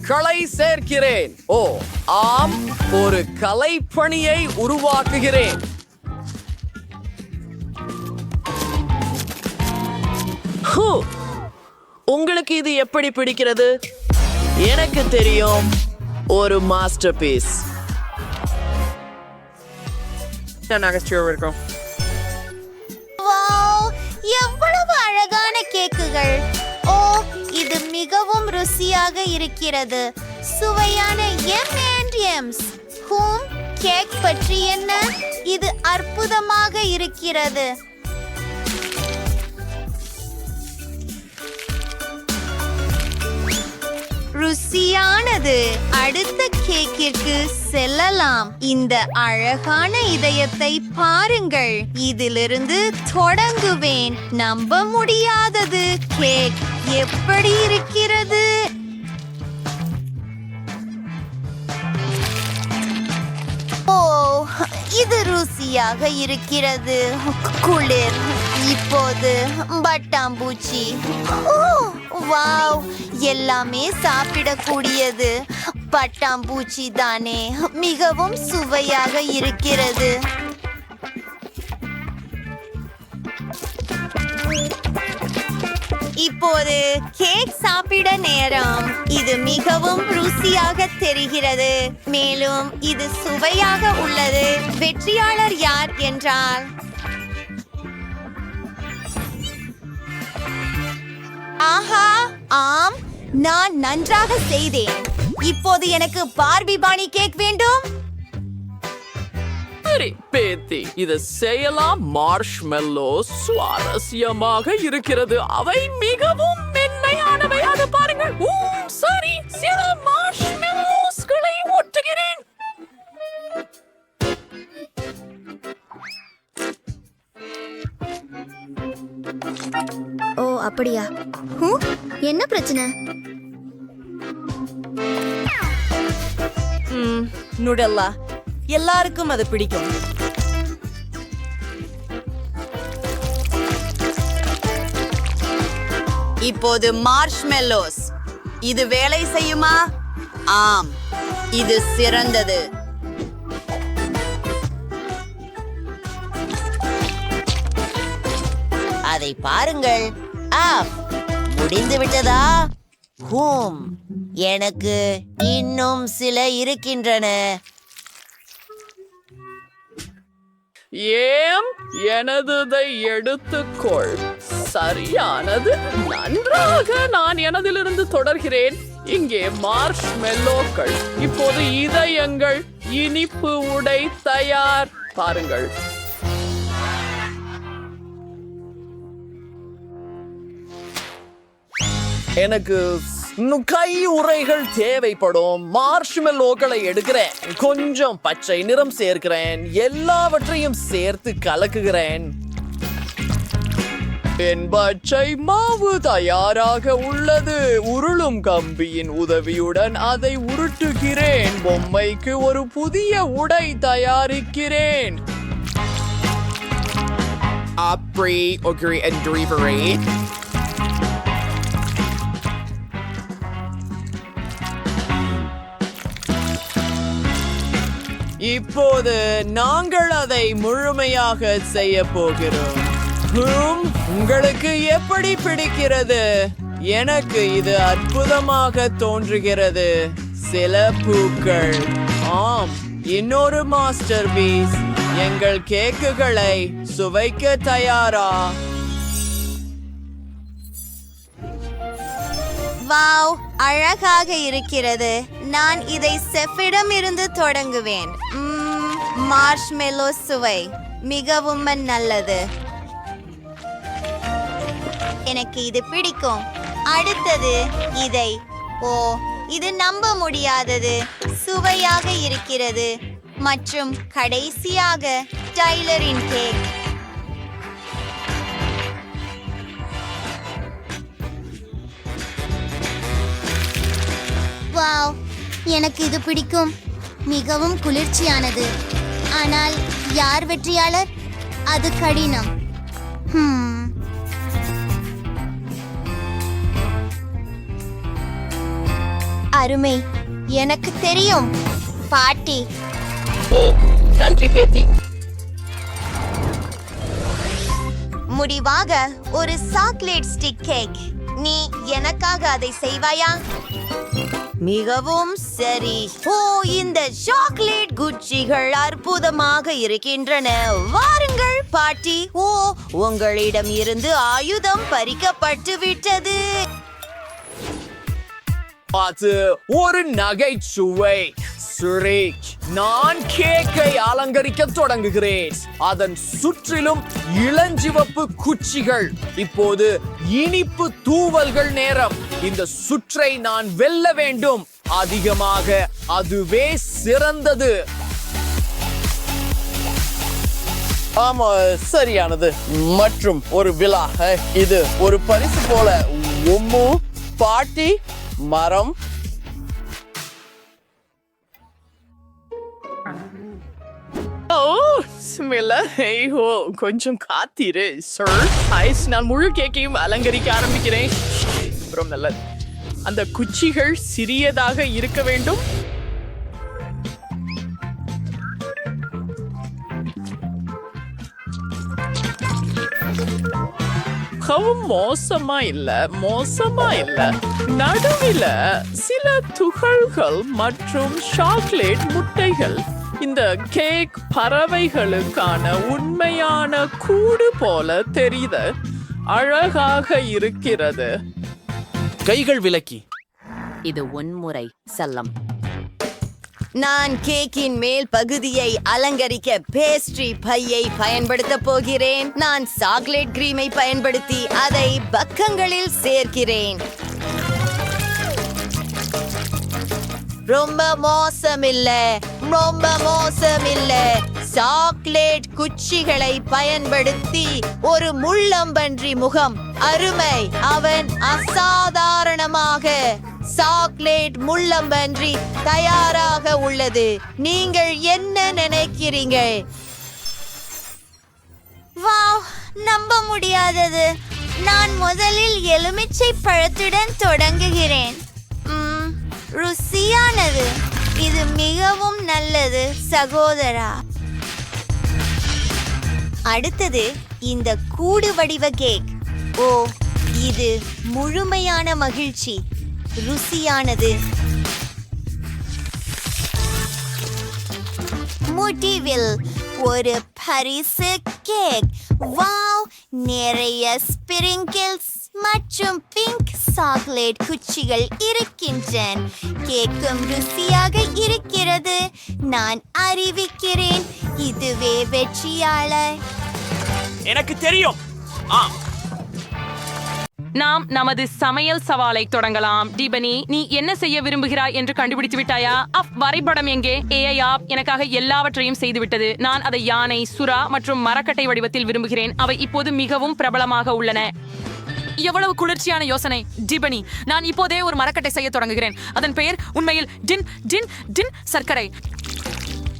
களை சேர்க்கிறேன். ஓ, ஆம், ஒரு கலைப்பணியை உருவாக்குகிறேன். உங்களுக்கு இது எப்படி பிடிக்கிறது? எனக்கு தெரியும், ஒரு மாஸ்டர் பீஸ். எவ்வளவு அழகான கேக்குகள். ஓ, இது மிகவும் ருசியாக இருக்கிறது. சுவையான M&M's. கேக் பற்றி என்ன? இது அற்புதமாக இருக்கிறது. ருசியானது. அடுத்த கேக்கிற்கு செல்லலாம். இந்த அழகான இதயத்தை பாருங்கள். இதிலிருந்து தொடங்குவேன். நம்ப முடியாதது. கேக் எப்படி இருக்கிறது? ஓ, இது ருசியாக இருக்கிறது. குளிர். இப்போது பட்டாம்பூச்சி. ஓ, வாவ், எல்லாமே சாப்பிடக்கூடியது. பட்டாம்பூச்சி தானே, மிகவும் சுவையாக இருக்கிறது. இப்போது கேக் சாப்பிட நேரம். இது மிகவும் ருசியாக தெரிகிறது, மேலும் இது சுவையாக உள்ளது. வெற்றியாளர் யார் என்றால் ஆஹா, ஆம், நான் நன்றாக செய்தேன். இப்போது எனக்கு பார்பி பாணி கேக் வேண்டும். சரி பேத்தி, இதை செய்யலாம். மார்ஷ்மெல்லோ சுவாரஸ்யமாக இருக்கிறது. அவை மிகவும் மென்மையானவை. அது பாருங்கள். சரி, சில மார்ஷ்மெல்லோஸ்களை ஒட்டுகிறேன். ஓ அப்படியா? என்ன பிரச்சனை? நுடல்லா, எல்லாருக்கும் அது பிடிக்கும். இப்போது மார்ஷ்மெல்லோஸ். இது வேலை செய்யுமா? ஆம், இது சிறந்தது. அதை பாருங்கள். முடிந்து விட்டதா? எனக்கு இன்னும் சில இருக்கின்றன. எனதுதை எடுத்துக்கொள். சரியானது. நன்றாக. நான் எனதிலிருந்து தொடர்கிறேன். இங்கே மார்ஷ்மெல்லோக்கள். இப்போது இதயங்கள். இனிப்பு உடை தயார். பாருங்கள். எனக்கு கை உறைகள் தேவைப்படும். மார்ஷ்மெல்லோக்களை எடுக்கிறேன். கொஞ்சம் பச்சை நிறம் சேர்க்கிறேன். எல்லாவற்றையும் சேர்த்து கலக்குகிறேன். என் பச்சை மாவு தயாராக உள்ளது. உருளும் கம்பியின் உதவியுடன் அதை உருட்டுகிறேன். பொம்மைக்கு ஒரு புதிய உடை தயாரிக்கிறேன். இப்போது நாங்கள் அதை முழுமையாக செய்ய போகிறோம். உங்களுக்கு எப்படி பிடிக்கிறது? எனக்கு இது அற்புதமாக தோன்றுகிறது. சில பூக்கள். ஆம், இன்னொரு மாஸ்டர் பீஸ். எங்கள் கேக்குகளை சுவைக்க தயாரா? வாவ், அழகாக இருக்கிறது. நான் இதை செஃபிடம் இருந்து தொடங்குவேன். மார்ஷ்மெல்லோ சுவை மிகவும் நல்லது. எனக்கு இது பிடிக்கும். அடுத்தது இதை. இது நம்ப முடியாதது. சுவையாக இருக்கிறது. மற்றும் கடைசியாக டைலரின் கேக். வாவ், எனக்கு இது பிடிக்கும். மிகவும் குளிர்ச்சியானது. ஆனால் யார் வெற்றியாளர்? அது கடினம். அருமை, எனக்கு தெரியும் பாட்டி. நன்றி பேத்தி. முடிவாக ஒரு சாக்லேட் ஸ்டிக் கேக். நீ எனக்காக அதை செய்வாயா? மிகவும் சரி. இந்த சாக்லேட் குச்சிகள் அற்புதமாக இருக்கின்றன. வாருங்கள் பாட்டி. உங்களிடம் இருந்து ஆயுதம் பறிக்கப்பட்டு விட்டது. அது ஒரு நகைச்சுவை. சுரேஷ், நான் கேக்கை அலங்கரிக்க தொடங்குகிறேன். அதன் சுற்றிலும் இளஞ்சிவப்பு குச்சிகள். இப்போது இனிப்பு தூவல்கள் நேரம். இந்த சுற்றை நான் வெல்ல வேண்டும். அதிகமாக அதுவே சிறந்தது. ஆமா, சரியானது. மற்றும் ஒரு விழா. இது ஒரு பரிசு போல. பாட்டி மரம். கொஞ்சம் காத்திரு சார். ஐஸ், நான் முழு கேக்கையும் அலங்கரிக்க ஆரம்பிக்கிறேன். ரொம்ப நல்லது. அந்த குச்சிகள் சிறியதாக இருக்க வேண்டும். மோசமா இல்ல. நடுவில் சில துகள்கள் மற்றும் சாக்லேட் முட்டைகள். இந்த கேக் பறவைகளுக்கான உண்மையான கூடு போல தெரியுது. அழகாக இருக்கிறது. கைகள் விலக்கி. இது உன்முறை செல்லம். நான் கேக்கின் மேல் பகுதியை அலங்கரிக்க பேஸ்ட்ரி பையை பயன்படுத்த போகிறேன். நான் சாக்லேட் கிரீமை பயன்படுத்தி அதை பக்கங்களில் சேர்க்கிறேன். ரொம்ப மோசமில்ல. சாக்லேட் குச்சிகளை பயன்படுத்தி ஒரு முள்ளம்பன்றி முகம். அருமை. அவன் அசாதாரணமாக. சாக்லேட் முள்ளம்பன்றி தயாராக உள்ளது. நீங்கள் என்ன நினைக்கிறீங்க? வாவ், நம்ப முடியாதது. நான் முதலில் எலுமிச்சை பழத்துடன் தொடங்குகிறேன். ருசியானது. இது மிகவும் நல்லது சகோதரா. அடுத்தது இந்த கூடு வடிவ கேக். ஓ, இது முழுமையான மகிழ்ச்சி. ருசியானது. முடிவில் ஒரு பரிசு கேக். வாவ், நிறைய ஸ்பிரிங்கிள்ஸ் மற்றும் பிங்க் சாக்லேட் குச்சிகள் இருக்கின்றன. கேக்கும் ருசியாக இருக்கிறது. நான் அறிவிக்கிறேன், இதுவே வெற்றியாளர். எனக்கு தெரியும். நாம் நமது சமையல் சவாலை தொடங்கலாம். டிபனி, நீ என்ன செய்ய விரும்புகிறாய் என்று கண்டுபிடித்து விட்டாயா? வரைபடம் எங்கே? எனக்காக எல்லாவற்றையும் செய்துவிட்டது. நான் அதை யானை, சுறா மற்றும் மரக்கட்டை வடிவத்தில் விரும்புகிறேன். அவை இப்போது மிகவும் பிரபலமாக உள்ளன. எவ்வளவு குளிர்ச்சியான யோசனை டிபனி. நான் இப்போதே ஒரு மரக்கட்டை செய்ய தொடங்குகிறேன். அதன் பெயர் உண்மையில் டின் டின் டின் சர்க்கரை.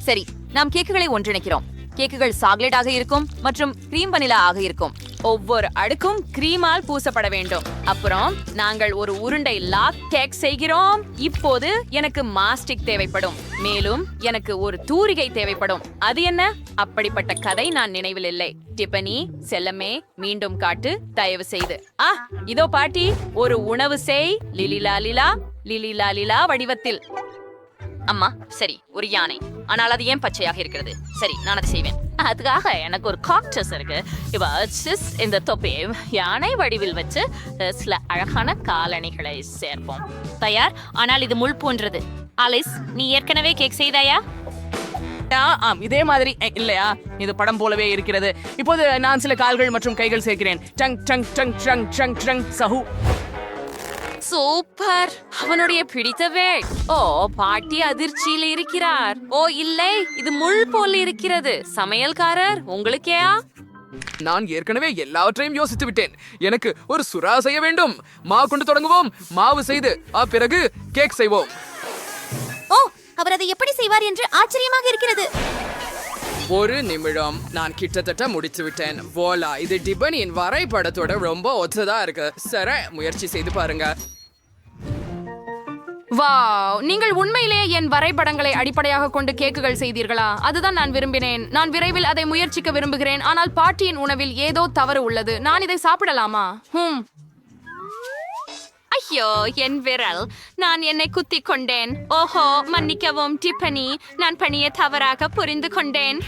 சரி, நாம் கேக்குகளை ஒன்றிணைக்கிறோம். கேக்குகள் சாக்லேட்டாக இருக்கும் மற்றும் கிரீம் வனிலா ஆக இருக்கும். ஒவ்வொரு அடுக்கும் கிரீமால் பூசப்பட வேண்டும். அப்புறம் நாங்கள் ஒரு உருண்டை லாக் கேக் செய்கிறோம். இப்போது எனக்கு மாஸ்டிக் தேவைப்படும். மேலும் எனக்கு ஒரு தூரிகை தேவைப்படும். அது என்ன? அப்படிப்பட்ட கதை நான் நினைவில் இல்லை. டிபனி, செல்லமே, மீண்டும் காட்டு தயவு செய்து. இதோ பாட்டி, ஒரு உணவு செய். லிலிலா வடிவத்தில். அம்மா, சரி, ஒரு யானை. ஆனால் அது ஏன் பச்சையாக இருக்கிறது? சரி, நான் அதை செய்வேன். அதுக்காக எனக்கு ஒரு காக்டஸ் இருக்கு. இந்த தொப்பையை யானை வடிவில் வச்சு சில அழகான காலணிகளை சேர்ப்போம். தயார். ஆனால் இது முள் போன்றது. ஆலிஸ், நீ ஏற்கனவே கேக் செய்தாயா? இதே மாதிரி இல்லையா? இது படம் போலவே இருக்கிறது. இப்போது நான் சில கால்கள் மற்றும் கைகள் சேர்க்கிறேன். Tongue tongue tongue tongue tongue tongue Sahu. Super. அவனுடைய பிடித்தவே. ஓ, பாட்டி அதிர்ச்சியில் இருக்கிறார். ஓ இல்லை, இது முள் போல் இருக்கிறது. சமையல்காரர், உங்களுக்கேயா? நான் ஏற்கனவே எல்லாவற்றையும் யோசித்து விட்டேன். எனக்கு ஒரு சுறா செய்ய வேண்டும். மாவு கொண்டு தொடங்குவோம். மாவு செய்து பிறகு கேக் செய்வோம். ஓ, அவர் அதை எப்படி செய்வார் என்று ஆச்சரியமாக இருக்கிறது. ஒரு நிமிடம், நான் கிட்டத்தட்ட முடித்து விட்டேன். வோலா, இது டிபனியின் வரைபடத்தோட ரொம்ப ஒத்ததா இருக்கு. சரி, முயற்சி செய்து பாருங்க. வாவ், நீங்கள் உண்மையிலேயே என் வரைபடங்களை அடிப்படையாக கொண்டு கேக்குகள் செய்தீர்களா? அதுதான் நான் விரும்பினேன். நான் விரைவில் அதை முயற்சிக்க விரும்புகிறேன். ஆனால் பாட்டியின் உணவில் ஏதோ தவறு உள்ளது. நான் இதை சாப்பிடலாமா? ஐயோ, என் விரல். நான் என்னை குத்திக் கொண்டேன். ஓஹோ, மன்னிக்கவும் டிபனி. நான் பணியை தவறாக புரிந்து கொண்டேன்.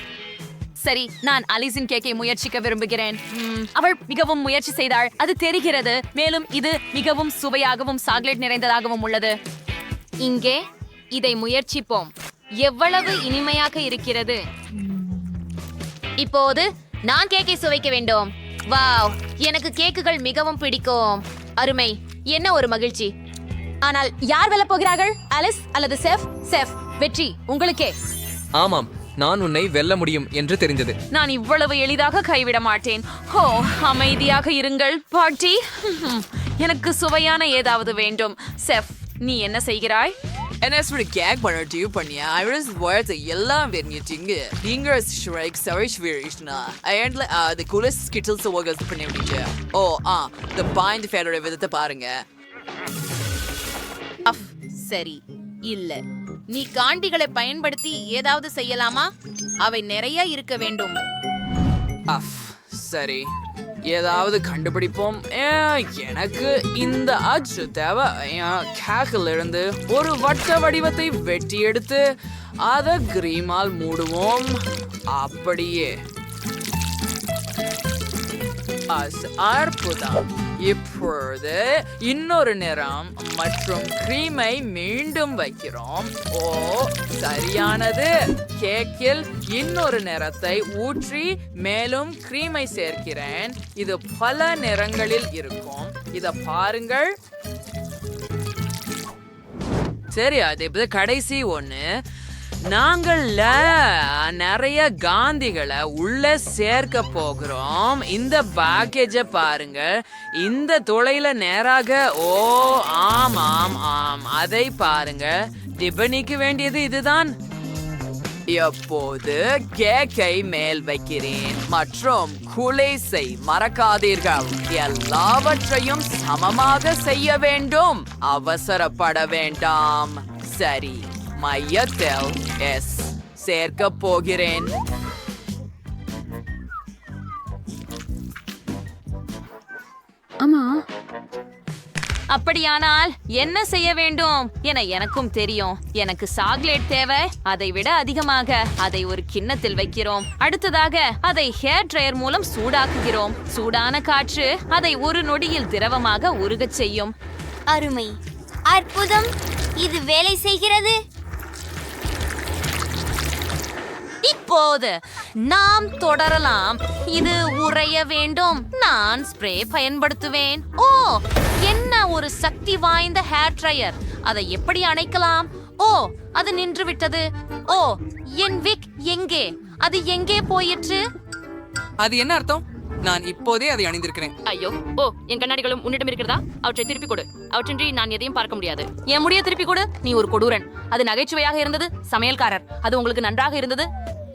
சரி, நான் அலிஸின் கேக்கை முயற்சிக்க விரும்புகிறேன். அவள் மிகவும் முயற்சி செய்தாள், அது தெரிகிறது. மேலும் இது மிகவும் சுவையாகவும் சாக்லேட் நிறைந்ததாகவும் உள்ளது. இங்கே இதை முயற்சிப்போம். எவ்வளவு இனிமையாக இருக்கிறது. இப்போது நான் கேக்கை சுவைக்க வேண்டும். வாவ், எனக்கு கேக்குகள் மிகவும் பிடிக்கும். அருமை. என்ன ஒரு மகிழ்ச்சி. ஆனால் யார் வெல்ல போகிறார்கள்? அலிஸ் அல்லது செஃப்? செஃப், வெற்றி உங்களுக்கே. ஆமாம், நான் உன்னை வெல்ல முடியும் என்று தெரிந்தது. நான் இவ்வளவு எளிதாக கைவிட மாட்டேன். ஓ, அமைதியாக இருங்கள் பாட்டி. எனக்கு சுவையான ஏதாவது வேண்டும். செஃப், நீ என்ன செய்கிறாய்? NS கேக் பண்ண பண்ணியா? ஐரஸ் வாழ்த்து எல்லாம் வெறிஞ்சிங்க. நீங்க ஸ்ட்ரைக் சர்ச் வேரிஷ்னா. ஐயன்ல the coolest skittles workers பண்ணிட்டீங்க. ஓ, the bind ஃபேடோட விதத்தை பாருங்க. சரி இல்ல, நீ காண்டிகளை பயன்படுத்தி ஏதாவது செய்யலாமா? அவை நிறைய இருக்க வேண்டும். சரி, ஏதாவது கண்டுபிடிப்போம். எனக்கு இந்த அச்சு தேவை. கேக்கில் இருந்து ஒரு வட்ட வடிவத்தை வெட்டி எடுத்து அதை கிரீமால் மூடுவோம். அப்படியே அற்புதம். இப்பொழுது இன்னொரு நிறம் மற்றும் கிரீமை மீண்டும் வைக்கிறோம். ஓ, சரியானது. கேக்கில் இன்னொரு நிறத்தை ஊற்றி மேலும் கிரீமை சேர்க்கிறேன். இது பல நிறங்களில் இருக்கும். இத பாருங்கள். சரி, அது இப்ப கடைசி ஒண்ணு. நாங்கள் நிறைய காந்திகளை உள்ள சேர்க்க போகிறோம். இந்த பேக்கேஜ பாருங்க. இந்த துளையில நேராக ஓ ஆம் ஆம் ஆம் அதை பாருங்க. டிபனிக்கு வேண்டியது இதுதான். எப்போது கேக்கை மேல் வைக்கிறேன் மற்றும் குலேசை மறக்காதீர்கள். எல்லாவற்றையும் சமமாக செய்ய வேண்டும். அவசரப்பட வேண்டாம். சரி, மையத்தில் எஸ் சேர்க்க போகிறேன். அப்படியானால் என்ன செய்ய வேண்டும் என எனக்கும் தெரியும். எனக்கு சாக்லேட் தேவை. அதை விட அதிகமாக அதை ஒரு கிண்ணத்தில் வைக்கிறோம். அடுத்ததாக அதை ஹேர் ட்ரையர் மூலம் சூடாக்குகிறோம். சூடான காற்று அதை ஒரு நொடியில் திரவமாக உருகச் செய்யும். அருமை, அற்புதம், இது வேலை செய்கிறது. இப்போது நாம் தொடரலாம். இது உறைய வேண்டும். நான் ஸ்ப்ரே பயன்படுத்துவேன். ஓ, என்ன ஒரு சக்தி வாய்ந்த ஹேர் ட்ரையர். அதை எப்படி அணைக்கலாம்? ஓ, அது நின்று விட்டது. ஓ, என் விக் எங்கே? அது எங்கே போயிற்று? அது என்ன அர்த்தம்? நான் இப்போதே அதை அணிந்திருக்கிறேன். ஐயோ, ஓ, என் கண்ணாடிகளும் உன்னிடம் இருக்கிறதா? அவற்றை திருப்பி கொடு. அவற்றின்றி நான் எதையும் பார்க்க முடியாது. என் முடிய திருப்பி கொடு. நீ ஒரு கொடூரன். அது நகைச்சுவையாக இருந்தது. சமையல்காரர், அது உங்களுக்கு நன்றாக இருந்தது.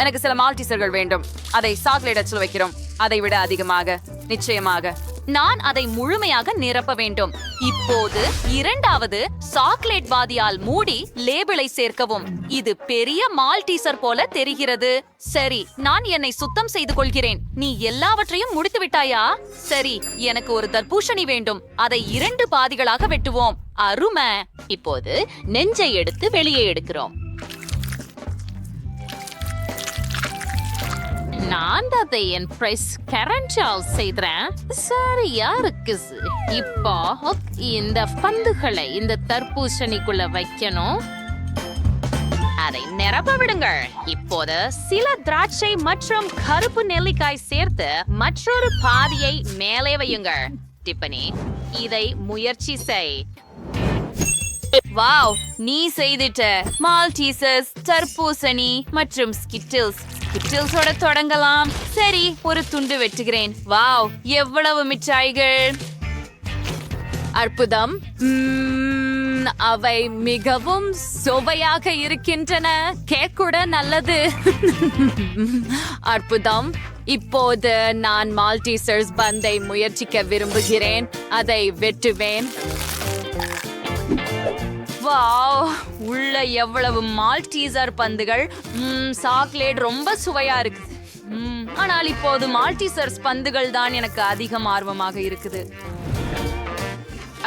எனக்கு சில மால்டீசர்கள் வேண்டும். அதை சாக்லேட் அச்சில் வைக்கிறோம். அதை விட அதிகமாக, நிச்சயமாக. நான் அதை முழுமையாக நிரப்ப வேண்டும். இப்போது இரண்டாவது சாக்லேட் பாதியால் மூடி லேபிளை சேர்க்கவும். இது பெரிய மால்டீசர் போல தெரிகிறது. சரி, நான் என்னை சுத்தம் செய்து கொள்கிறேன். நீ எல்லாவற்றையும் முடித்து விட்டாயா? சரி, எனக்கு ஒரு தர்பூசணி வேண்டும். அதை 2 பாதிகளாக வெட்டுவோம். அருமை. இப்போது நெஞ்சை எடுத்து வெளியே எடுக்கிறோம். நான் அதை என் பிரைஸ் கரண்டால் செய்கிறேன். சரியா இருக்கு. இப்போ இந்த பந்துகளை இந்த தர்பூசணிக்குள்ள வைக்கணும். அதை நிரப்ப விடுங்கள். இப்போது சில திராட்சை மற்றும் கருப்பு நெல்லிக்காய் சேர்த்து மற்றொரு பாதியை மேலே வையுங்கள். டிப்பனி, இதை முயற்சி செய். வாவ், நீ செய்துட்ட. மால்டீசஸ், தர்பூசணி மற்றும் ஸ்கிட்டில்ஸ். ஸ்கிட்டில்ஸோட தொடங்கலாம். சரி, ஒரு துண்டு வெட்டுகிறேன். வாவ், எவ்வளவு மிட்டாய்கள். அற்புதம். அவை மிகவும் சுவையாக இருக்கின்றன. கேக் கூட நல்லது. அற்புதம். இப்போது நான் மால்டீசர்ஸ் பந்தை முயற்சிக்க விரும்புகிறேன். அதை வெட்டுவேன். வாவ், உள்ள எவ்வளவு மால்டீசர் பந்துகள். சாக்லேட் ரொம்ப சுவையா இருக்கு. ஆனால் இப்போது மால்டீசர்ஸ் பந்துகள் தான் எனக்கு அதிகம் ஆர்வமாக இருக்குது.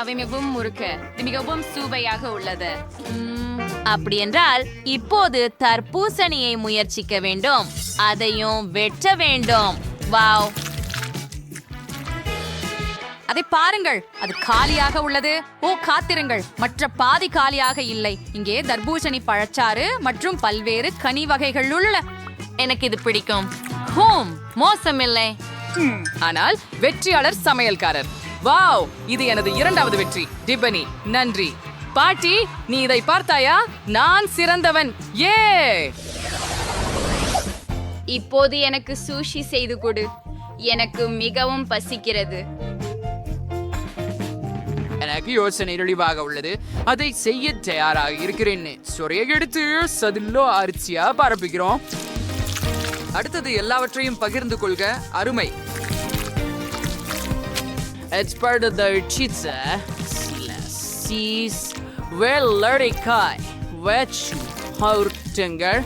அவை மிகவும் முறுக்க, மிகவும் சுவையாக உள்ளது. அப்படி என்றால் இப்போது தர்பூசணியை முயற்சிக்க வேண்டும். அதையும் வெட்ட வேண்டும். வாவ், அதை பாருங்கள், அது காலியாக உள்ளது. ஓ, காத்திருங்கள், மற்ற பாதி காலியாக இல்லை. இங்கே தர்பூசணி, பழச்சாறு மற்றும் பல்வேறு கனி வகைகள் உள்ள. எனக்கு இது பிடிக்கும். மோசமில்லை. ஆனால் வெற்றியாளர் சமையல்காரர். வாவ், இது எனது 2வது வெற்றி. டிபனி, நன்றி. பாட்டி, நீ இதை பார்த்தாயா? நான் சிறந்தவன். ஏ, இப்போது எனக்கு சூஷி செய்து கொடு. எனக்கு மிகவும் பசிக்கிறது. எனக்கு யோசனை தெளிவாக உள்ளது. அதை செய்ய தயாராக இருக்கிறேன். சொறையை எடுத்து சதிலோ அரிசியா பரப்புகிறோம். அடுத்தது எல்லாவற்றையும் பகிர்ந்து கொள்க. அருமை. It's part of the pizza. Cheese வெள்ளரிக்காய் வச்சு உருட்டுங்கள்.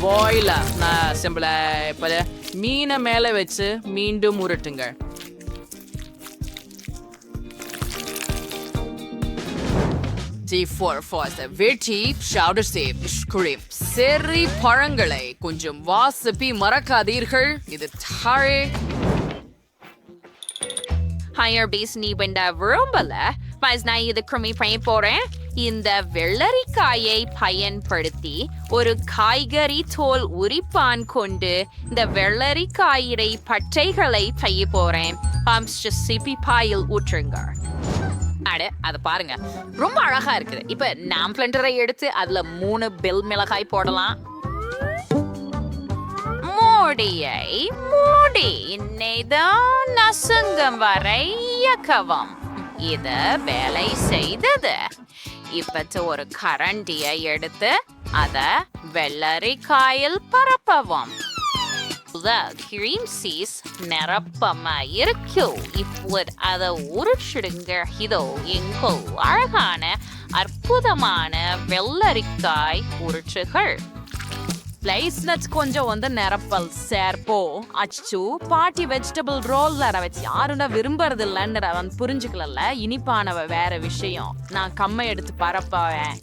பாயில நான் சிம்பிளா இப்போ மீனை மேலே வச்சு மீண்டும் உருட்டுங்கள். செர்ரி பழங்களை கொஞ்சம் வாசப்பி மறக்காதீர்கள். இது தாழே ஹையர் பேஸ் நீ வேண்ட விரும்பல பஸ் நான் இது கிருமி பண்ண போறேன். இந்த வெள்ளரிக்காயை பயன்படுத்தி ஒரு காய்கறி தோல் உரிப்பான் கொண்டு இந்த வெள்ளரிக்காயை பட்டைகளை செய்ய போறேன். சிப்பி பாயில் ஊற்றுங்க. அட அதை பாருங்க, ரொம்ப அழகா இருக்குது. இப்ப நாம் பிளண்டரை எடுத்து அதுல 3 பெல் மிளகாய் போடலாம். மூடி இன்னைதான் நசுங்கம் வரை இயக்கவும். இது வேலை செய்தது. இப்ப ஒரு கரண்டியை எடுத்து அத வெள்ளரிக்காயில் பரப்பவும். கிரீம் சீஸ் நிரப்பமா இருக்கும். இப்போது அதை உருச்சிடுங்க. இதோ எங்கோ அழகான அற்புதமான வெள்ளரிக்காய் உருச்சுகள். ப்ளைஸ் நட்ஸ் கொஞ்சம் வந்து நிரப்பல் சேர்ப்போ அச்சு பாட்டி வெஜிடபிள் ரோல்ல வச்சு யாருன்னா விரும்புறது இல்லைன்ற அவன் புரிஞ்சுக்கல. இனிப்பானவ வேற விஷயம். நான் கம்மை எடுத்து பரப்பவேன்.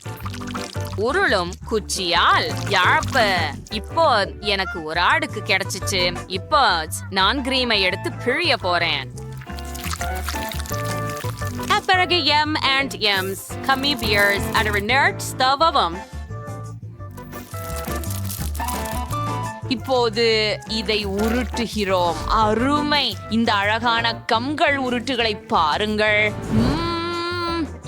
உருளும் குச்சியால் யாழ்ப்பு. இப்போ எனக்கு ஒரு ஆடுக்கு கிடைச்சிச்சு. இப்போ நான் கிரீமை எடுத்து பிழிய போறேன். பிறகு M&M's கம்மி பியர்ஸ் அண்ட் நர்ட் ஸ்தவம். இப்போது இதை உருட்டுகிறோம். அருமை! இந்த அழகான கம்கள் உருட்டுகளை பாருங்கள்.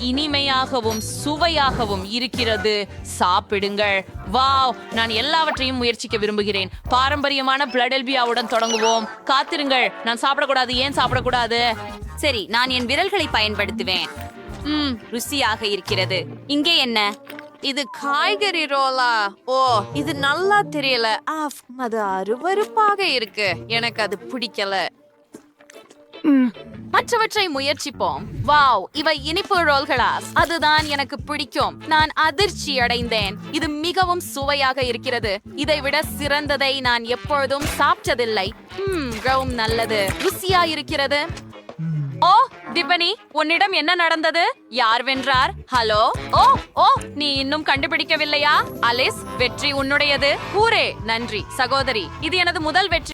இனிமையாகவும் சுவையாகவும் இருக்கிறது. சாப்பிடுங்கள். வாவ்! நான் எல்லாவற்றையும் முயற்சிக்க விரும்புகிறேன். பாரம்பரியமான பிளடெல்பியாவுடன் தொடங்குவோம். காத்திருங்கள். நான் சாப்பிடக்கூடாது. ஏன் சாப்பிடக்கூடாது? சரி, நான் என் விரல்களை பயன்படுத்துவேன். ருசியாக இருக்கிறது. இங்கே என்ன? இது காய்கறி ரோலா? ஓ, இது நல்லா தெரியல. அது அருவருப்பாக இருக்கு. எனக்கு அது பிடிக்கல. மற்றவற்றை முயற்சிப்போம். வாவ், இவை இனிப்பு ரோல்களா? அதுதான் எனக்கு பிடிக்கும். நான் அதிர்ச்சி அடைந்தேன். இது மிகவும் சுவையாக இருக்கிறது. இதை விட சிறந்ததை நான் எப்பொழுதும் சாப்பிட்டதில்லை. மிகவும் நல்லது. ருசியா இருக்கிறது. ஓ டிபனி, உன்னிடம் என்ன நடந்தது? யார் வென்றார்? ஹலோ? ஓ நீ இன்னும் கண்டுபிடிக்கவில்லையா? அலிஸ், வெற்றி உன்னுடையது. ஹூரே! நன்றி சகோதரி. இது எனது முதல் வெற்றி.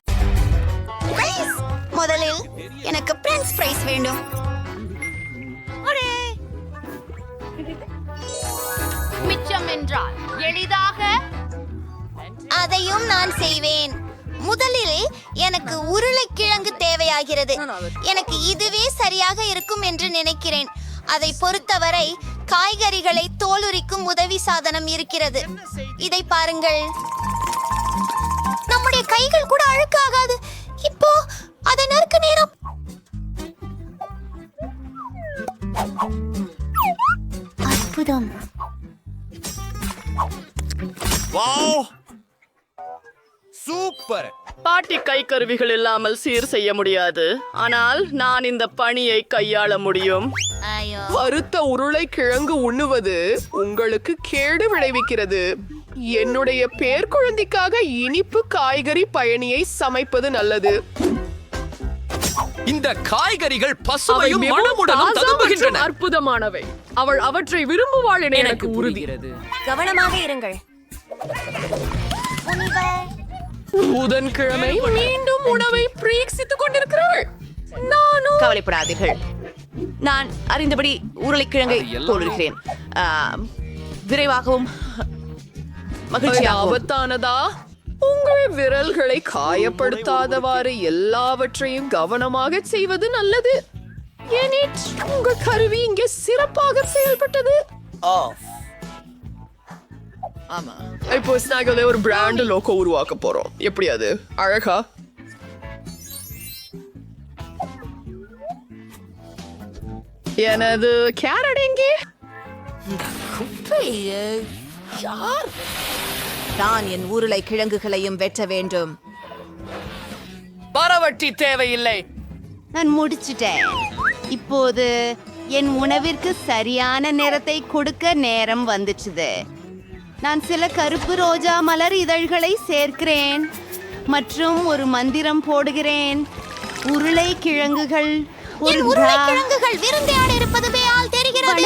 முதலில் எனக்கு பிரின்ஸ் பிரைஸ் வேண்டும். மிச்சம் என்றால் எளிதாக அதையும் நான் செய்வேன். முதலில் எனக்கு உருளைக்கிழங்கு தேவையாகிறது. எனக்கு இதுவே சரியாக இருக்கும் என்று நினைக்கிறேன். அதை பொறுத்தவரை காய்கறிகளை தோலுரிக்கும் உதவி சாதனம் இருக்கிறது. இதை பாருங்கள். நம்முடைய கைகள் கூட அழுக்காகாது. இப்போ அதை நறுக்க நேரம். அற்புதம். சூப்பர்! பாட்டி கை கருவிகள் இல்லாமல் சீர் செய்ய முடியாது. ஆனால் நான் இந்த பணியை கையாள முடியும். வறுத்த உருளைக்கிழங்கு உண்ணுவது உங்களுக்கு கேடு விளைவிக்கிறது. என்னுடைய பேர்க்குழந்தைக்காக இனிப்பு காய்கறி பயணியை சமைப்பது நல்லது. இந்த காய்கறிகள் பசுமையும் மணமுடனும் ததும்புகின்றன. அற்புதமானவை. அவள் அவற்றை விரும்புவாள் என எனக்கு உறுதிகிறது. கவனமாக இருங்கள். புதன்கிழமை மீண்டும் உணவை பிரீக்சித்துக் கொண்டிருக்கிறாள். நானும். கவலைப்படாதீர்கள். நான் அறிந்தபடி உருளைக்கிழங்கை தோலுகிறேன். விரைவாகவும் ஆபத்தானதா? உங்கள் விரல்களை காயப்படுத்தாதவாறு எல்லாவற்றையும் கவனமாக செய்வது நல்லது. உங்கள் கருவி இங்கே சிறப்பாக செயல்பட்டது. ஆமா, இப்போ ஸ்நாக்ல ஒரு பிராண்ட் லோகோ உருவாக்க போறோம். எப்படி அது அழகா? எனது கேரட் எங்கே? யார்? நான் என் உருளைக்கிழங்குகளையும் வெட்ட வேண்டும். பரவட்டி தேவையில்லை. நான் முடிச்சிட்டேன். இப்போது என் உணவிற்கு சரியான நிறத்தை கொடுக்க நேரம் வந்துச்சுது. நான் சில கருப்பு ரோஜா மலர் இதழ்களை சேர்க்கிறேன் மற்றும் ஒரு மந்திரம் போடுகிறேன். உருளைக்கிழங்குகள் ஒரு உருளைக்கிழங்குகள் விருந்தையாட இருப்பதுமே ஆள் தெரிகிறது.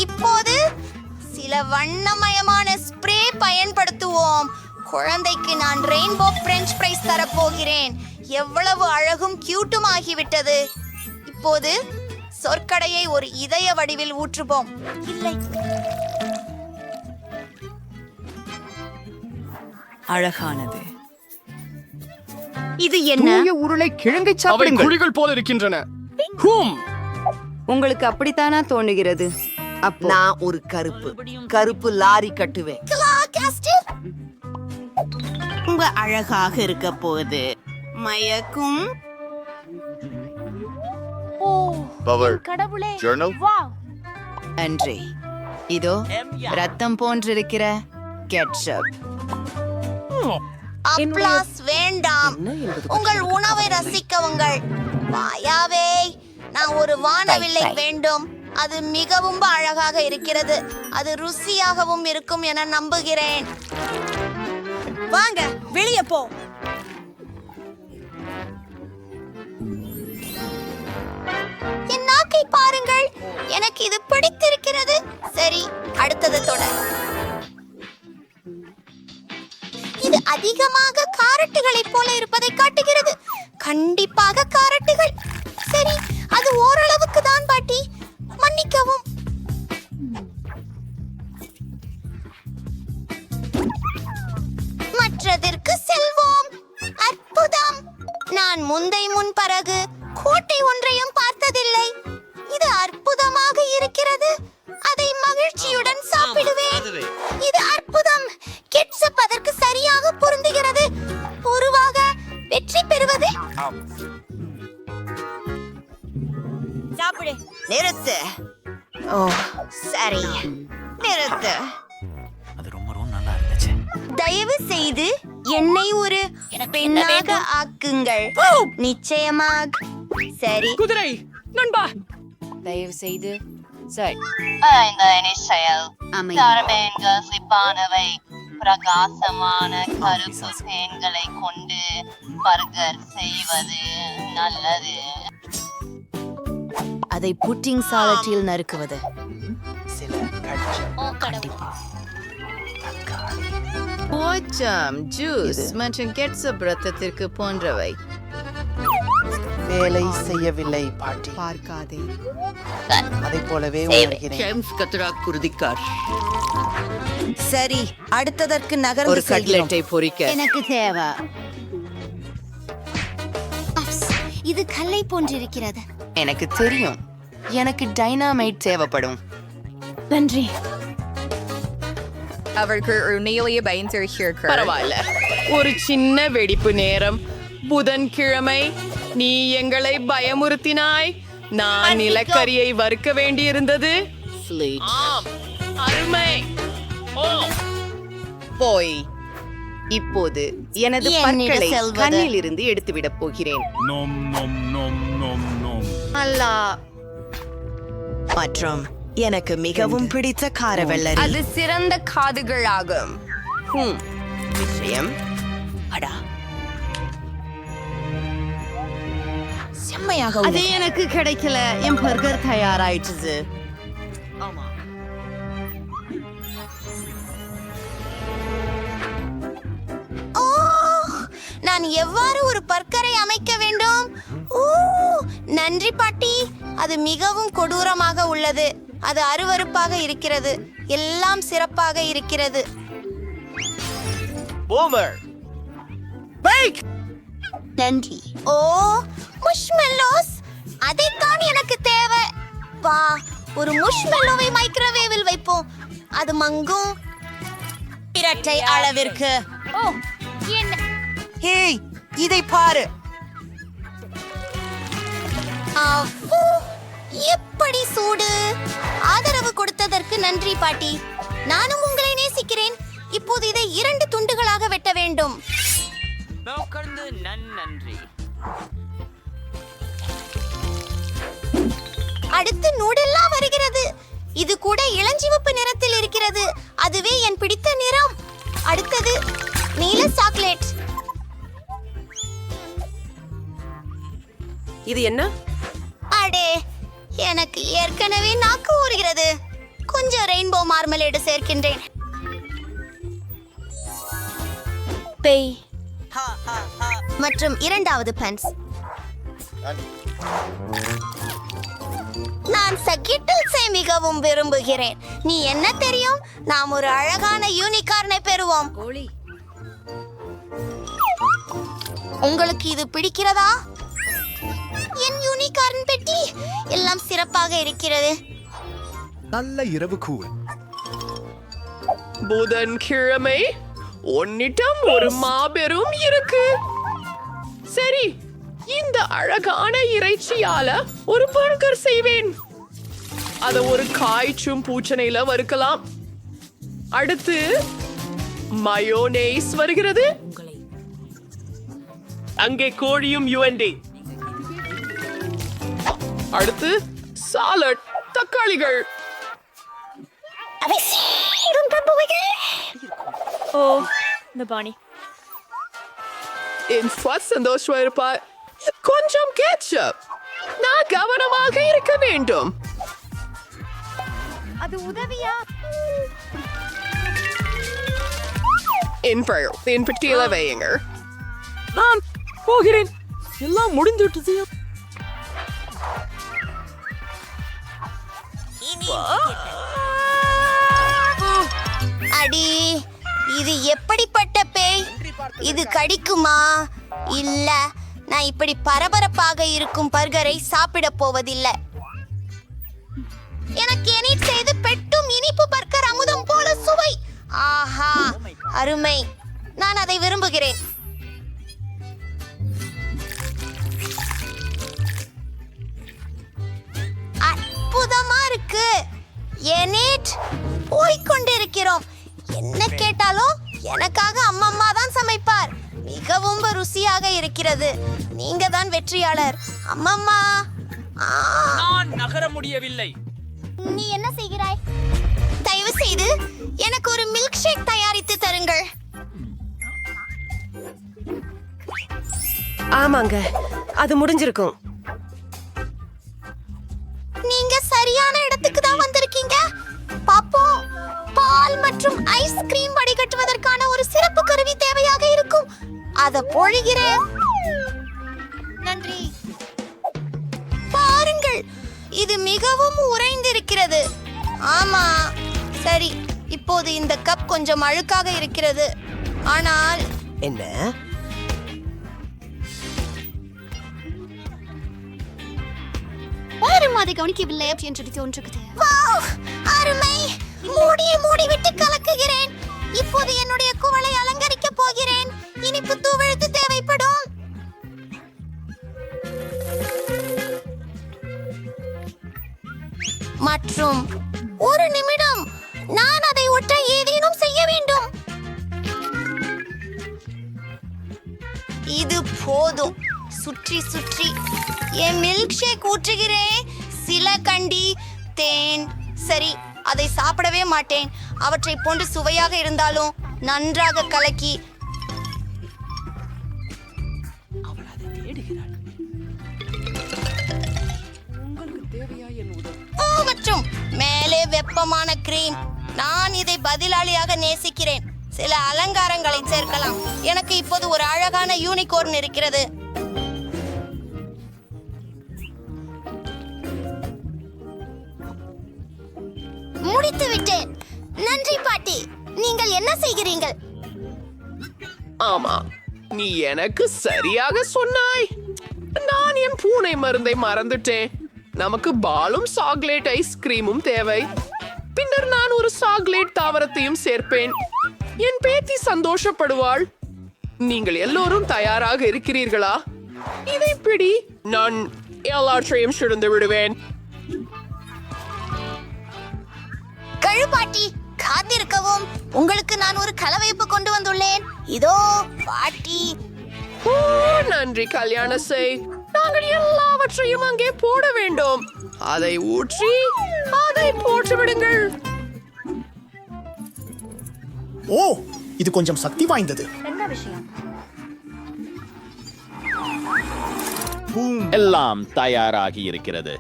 இப்போது சில வண்ணமயமான ஸ்ப்ரே பயன்படுத்துவோம். குழந்தைக்கு நான் ரெயின்போ பிரெஞ்ச் ஃப்ரைஸ் தரப்போகிறேன். எவ்வளவு அழகும் கியூட்டும் ஆகிவிட்டது. இப்போது சொற்கடையை ஒரு இதய வடிவில் ஊற்றுவோம். இல்லை, அழகானது. இது என்ன? உருளைக்கிழங்கை சாப்பிடுங்கள். குழிகள் போல இருக்கின்றன. உங்களுக்கு அப்படித்தானா தோணுகிறது? நான் ஒரு கருப்பு லாரி கட்டுவேன். ரொம்ப அழகாக இருக்க போகுது. மயக்கும். கடவுளே, நன்றி. இதோ ரத்தம் போன்றிருக்கிற கெட்சப். அப்ளாஸ் வேண்டாம். உங்கள் உணவை ரசிக்கவுங்கள். வாயாவே, நான் ஒரு வானவில்லை வேண்டும். அது மிகவும் அழகாக இருக்கிறது. அது ருசியாகவும் இருக்கும் என நம்புகிறேன். வாங்க வெளியே போ. என் நாக்கை பாருங்கள். எனக்கு இது பிடித்திருக்கிறது. சரி, அடுத்தது தொடர். இது அதிகமாக காரட்டுகளைப் போல இருப்பதை காட்டுகிறது. கண்டிப்பாக காரட்டுகள். சரி, அது ஓரளவுக்கு தான் பாட்டி, மன்னிக்கவும். மற்றதற்கு செல்வோம். அற்புதம். நான் முன் பரகு கோட்டை ஒன்றையும் பார்த்ததில்லை. இது அற்புதமாக இருக்கிறது. அதை மகிழ்ச்சியுடன் சாப்பிடுவேன். இது அற்புதம். கெட்சப் அதற்கு சரியாக பொருந்துகிறது. பொதுவாக வெற்றி பெறுவது. சாப்பிடு. நிறுத்து. ஓ, சரி, நிறுத்து. தயவு செய்து என்னை ஒரு பெண்ணாக ஆக்குங்கள். நிச்சயமாக. சரி, குதிரை நண்பா, தயவு செய்து சரி. சிப்பானவை பிரகாசமான கருப்பு தேன்களை கொண்டு பர்கர் செய்வது நல்லது. அதை புட்டிங் சாலட்டில் நறுக்குவது. ஜூஸ் மற்றும் கெட்சப் ரத்தத்திற்கு போன்றவை. வேலை செய்யவில்லை பாட்டி. பார்க்காதே. அதை போலவே உணர்கிறேன். சரி, அடுத்ததற்கு நகர்ந்து ஒரு கட்லெட்டை பொரிக்க எனக்கு தேவை. இது கல்லை போன்றிருக்கிறது. எனக்கு தெரியும். எனக்கு டைனாமைட் தேவைப்படும். நன்றி. பரவாயில்ல, ஒரு சின்ன வெடிப்பு நேரம். புதன்கிழமை நீ எங்களை பயமுறுத்தினாய். நான் நிலக்கரியை வறுக்க வேண்டியிருந்தது. ஆம், அருமை. போய் இப்போது எனது பற்களை கண்ணில் இருந்து எடுத்துவிடப் போகிறேன். அல்லா. மற்றும் எனக்கு மிகவும் பிடித்த காரவெள்ளரி. அது சிறந்த காதுகள் ஆகும். விஷயம் அடா செம்மையாக அது எனக்கு கிடைக்கல. என் பர்கர் தயாராயிடுச்சு. ஓ, நான் எவ்வாறு ஒரு பர்கரை அமைக்க வேண்டும்? ஓ, நன்றி பாட்டி. அது மிகவும் கொடூரமாக உள்ளது. அது அருவருப்பாக இருக்கிறது. எல்லாம் சிறப்பாக இருக்கிறது. நன்றி. ஓ, முஷ்மெல்லோஸ், அதைத்தான் எனக்கு தேவை. வா, ஒரு முஷ்மெல்லோவை மைக்ரோவேவில் வைப்போம். அது மங்கும். இரட்டை அளவிற்கு. ஓ, என்ன? ஹேய், இதை பாரு. எப்படி சூடு. ஆதரவு கொடுத்ததற்கு நன்றி பாட்டி. நானும் உங்களை நேசிக்கிறேன். இப்போது இதை 2 துண்டுகளாக வெட்ட வேண்டும். நன்றி. அடுத்து நூடெல்லா வருகிறது. இது கூட இளஞ்சிவப்பு நிறத்தில் இருக்கிறது. அதுவே என் பிடித்த நிறம். அடுத்தது நீல சாக்லேட். இது என்ன? அடே, எனக்கு ஏற்கனவே நாக்கு ஊறுகிறது. கொஞ்சம் ரெயின்போ மார்மலேடு சேர்க்கின்றேன். பேய் மற்றும் இரண்டாவது பன்ஸ். நான் சக்கிட்டில்ஸை மிகவும் விரும்புகிறேன். நீ என்ன தெரியும்? நாம் ஒரு அழகான யூனிகார்னை பெறுவோம். உங்களுக்கு இது பிடிக்கிறதா? என் யூனிகார்ன் பெட்டி எல்லாம் சிறப்பாக இருக்கிறது. நல்ல இரவு கூல். புதன்கிழமை உன்னிடம் ஒரு மாபெரும் இருக்கு. சரி, இந்த அழகான இறைச்சியால ஒரு பர்கர் செய்வேன். அத ஒரு காய்ச்சும் பூச்சனையில வறுக்கலாம். அடுத்து மயோனேஸ் வருகிறது. அங்கே கோழியும் யுஎன்டி. அடுத்து சாலட், தக்காளிகள். ஓ, இந்த பாணி என் சந்தோஷமா இருப்பார். கொஞ்சம் கேட்சப். நான் கவனமாக இருக்க வேண்டும். அது உதவியா? என் பெட்டியில வையுங்க. நான் போகிறேன். எல்லாம் முடிந்துவிட்டது. அடி, இது எப்படிப்பட்ட பேய்? இது கடிக்குமா? இல்ல, நான் இப்படி பரபரப்பாக இருக்கும் பர்கரை சாப்பிட போவதில்லை. எனக்கு எனிட் செய்து பெட்டும் இனிப்பு பர்கர் அமுதம் போல சுவை. ஆஹா, அருமை. நான் அதை விரும்புகிறேன். அற்புதமா இருக்கு. எனிட், போய்கொண்டிருக்கிறோம். என்ன கேட்டாலும் எனக்காக அம்மம்மா தான் சமைப்பார். மிகவும் ருசியாக இருக்கிறது. நீங்க தான் வெற்றியாளர் அம்மம்மா. நான் நகர முடியவில்லை. நீ என்ன செய்கிறாய்? தயவு செய்து எனக்கு ஒரு மில்க் ஷேக் தயாரித்து தருங்கள். ஆமாங்க, அது முடிஞ்சிருக்கும். நீங்க சரியான இடத்துக்கு தான் வந்திருக்கீங்க. பாப்போம். பால் மற்றும் ஐஸ்கிரீம் வடிகட்டுவதற்கான ஒரு சிறப்பு கருவி தேவையாக இருக்கும். அத பொழிகிறேன். நன்றி. பாருங்கள், இது மிகவும் உறைந்திருக்கிறது. ஆமா, சரி. இப்போது இந்த கப் கொஞ்சம் அழுக்காக இருக்கிறது. ஆனால் என்ன? யாரும் அதை கவனிக்கவில்லை என்று தோன்றுகிறது. வாவ், அருமை. மூடியை மூடிவிட்டு கலக்குகிறேன். இப்போது என்னுடைய குவளை அலங்கரிக்க போகிறேன். இனிப்பு தூவெழுத்து தேவைப்படும். மற்றும் ஒரு நிமிடம், நான் அதை ஒட்ட ஏதேனும் செய்ய வேண்டும். இது போதும். சுற்றி சுற்றி என் மில்க் ஷேக் ஊற்றுகிறேன். சில கண்டி தேன். சரி, அதை சாப்பிடவே மாட்டேன். அவற்றை போன்று சுவையாக இருந்தாலும் நன்றாக கலக்கி. மற்றும் மேலே வெப்பமான கிரீம். நான் இதை பதிலாளியாக நேசிக்கிறேன். சில அலங்காரங்களை சேர்க்கலாம். எனக்கு இப்போது ஒரு அழகான யூனிகார்ன் இருக்கிறது. முடித்து விட்டேன். நன்றி பாட்டி. நீங்கள் என்ன செய்கிறீர்கள்? ஆமா, நீ எனக்கு சரியாக சொன்னாய். நான் என் பூனை மருந்தை மறந்துட்டேன். நமக்கு பாலும் சாக்லேட் ஐஸ்கிரீமும் தேவை. பின்னர் நான் ஒரு சாக்லேட் தாவரத்தையும் சேர்ப்பேன். என் பேத்தி சந்தோஷப்படுவாள். நீங்கள் எல்லோரும் தயாராக இருக்கிறீர்களா? இதை பிடி. நான் எல்லாற்றையும் சுழந்து விடுவேன். கழுபாட்டி, காத்திருக்கவும். உங்களுக்கு நான் ஒரு கலவைப்பு கொண்டு வந்துள்ளேன். இதோ பாட்டி. ஓ, நன்றி கல்யாண செய். நாங்கள் எல்லாவற்றையும் அங்கே போட வேண்டும். அதை ஊற்றி அதை போட்டு விடுங்கள். ஓ, இது கொஞ்சம் சக்தி வாய்ந்தது. என்ன விஷயம்? எல்லாம் தயாராகி இருக்கிறது.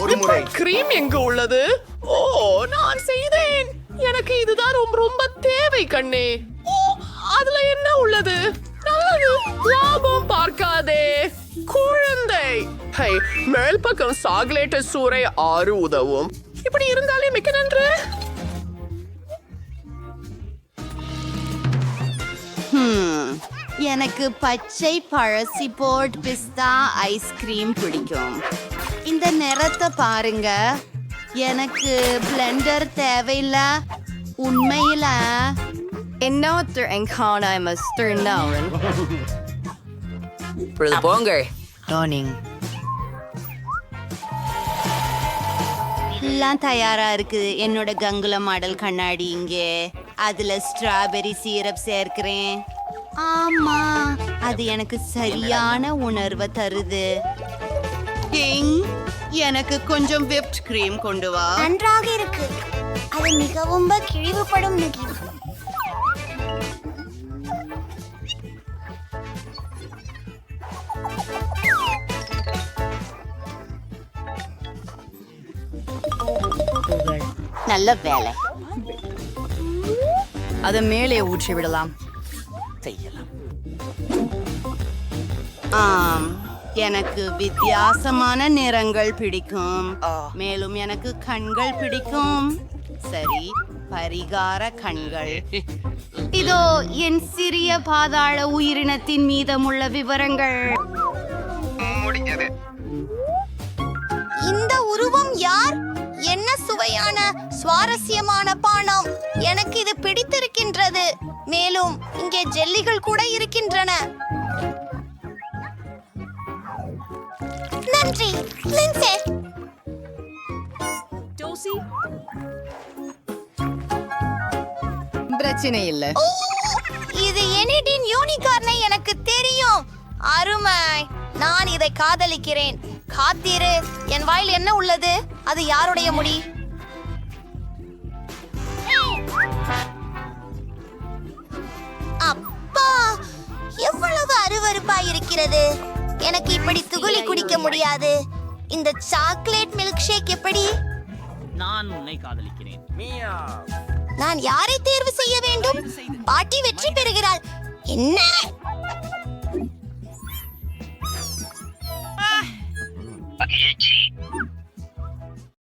ஒரு முறை கிரீம் எங்க உள்ளது? ஓ, நான் செய்தேன். எனக்கு இதுதான் ரொம்ப தேவை கண்ணே. ஓ, அதுல என்ன உள்ளது? நல்லது, லாபம் பார்க்காதே குழந்தை. ஹை, மேல் பக்கம் சாக்லேட் சூறை 6 உதவும். இப்படி இருந்தாலே மிக்க நன்று. எனக்கு பச்சை பழசி போர்ட் பிஸ்தா ஐஸ்கிரீம் பிடிக்கும். இந்த நிறத்தை பாருங்க. எனக்கு பிளெண்டர் தேவையில்ல. உண்மையில போங்க. எல்லாம் தயாரா இருக்கு. என்னோட கங்குல மாடல் கண்ணாடி இங்கே. அதுல ஸ்ட்ராபெரி சீரப் சேர்க்கிறேன். ஆமா, அது எனக்கு சரியான உணர்வை தருது. கிங், எனக்கு கொஞ்சம் விப்ட் கிரீம் கொண்டு வா. நன்றாக இருக்கு. அது மிகவும் கிழிவுபடும் நெகிழ். நல்ல வேலை. அதை மேலே ஊற்றி விடலாம். ஆம், எனக்கு வித்தியாசமான நிறங்கள் பிடிக்கும். மேலும் எனக்கு கண்கள் பிடிக்கும். சரி, பரிகார கண்கள். இதோ என் சிறிய பாதாள உயிரினத்தின் மீதமுள்ள விவரங்கள். இந்த உருவம் யார்? என்ன சுவையான சுவாரஸ்யமான பானம். எனக்கு இது பிடித்திருக்கின்றது. மேலும் இங்கே ஜெல்லிகள் கூட இருக்கின்றன. நன்றி லின்சே. பிரச்சனை இல்ல. ஓ, இது எனிடின் யூனிகார்னை எனக்கு தெரியும். அருமை. நான் இதை காதலிக்கிறேன். காத்திரு, என் வாயில் என்ன உள்ளது? அது யாருடைய முடி? அப்பா, எவ்வளவு அருவருப்பா இருக்கிறது. எனக்கு இப்படி துகுலி குடிக்க முடியாது. இந்த சாக்லேட் மில்க் ஷேக் எப்படி? நான் உன்னை காதலிக்கிறேன். நான் யாரை தேர்வு செய்ய வேண்டும்? பாட்டி வெற்றி பெறுகிறாள். என்ன?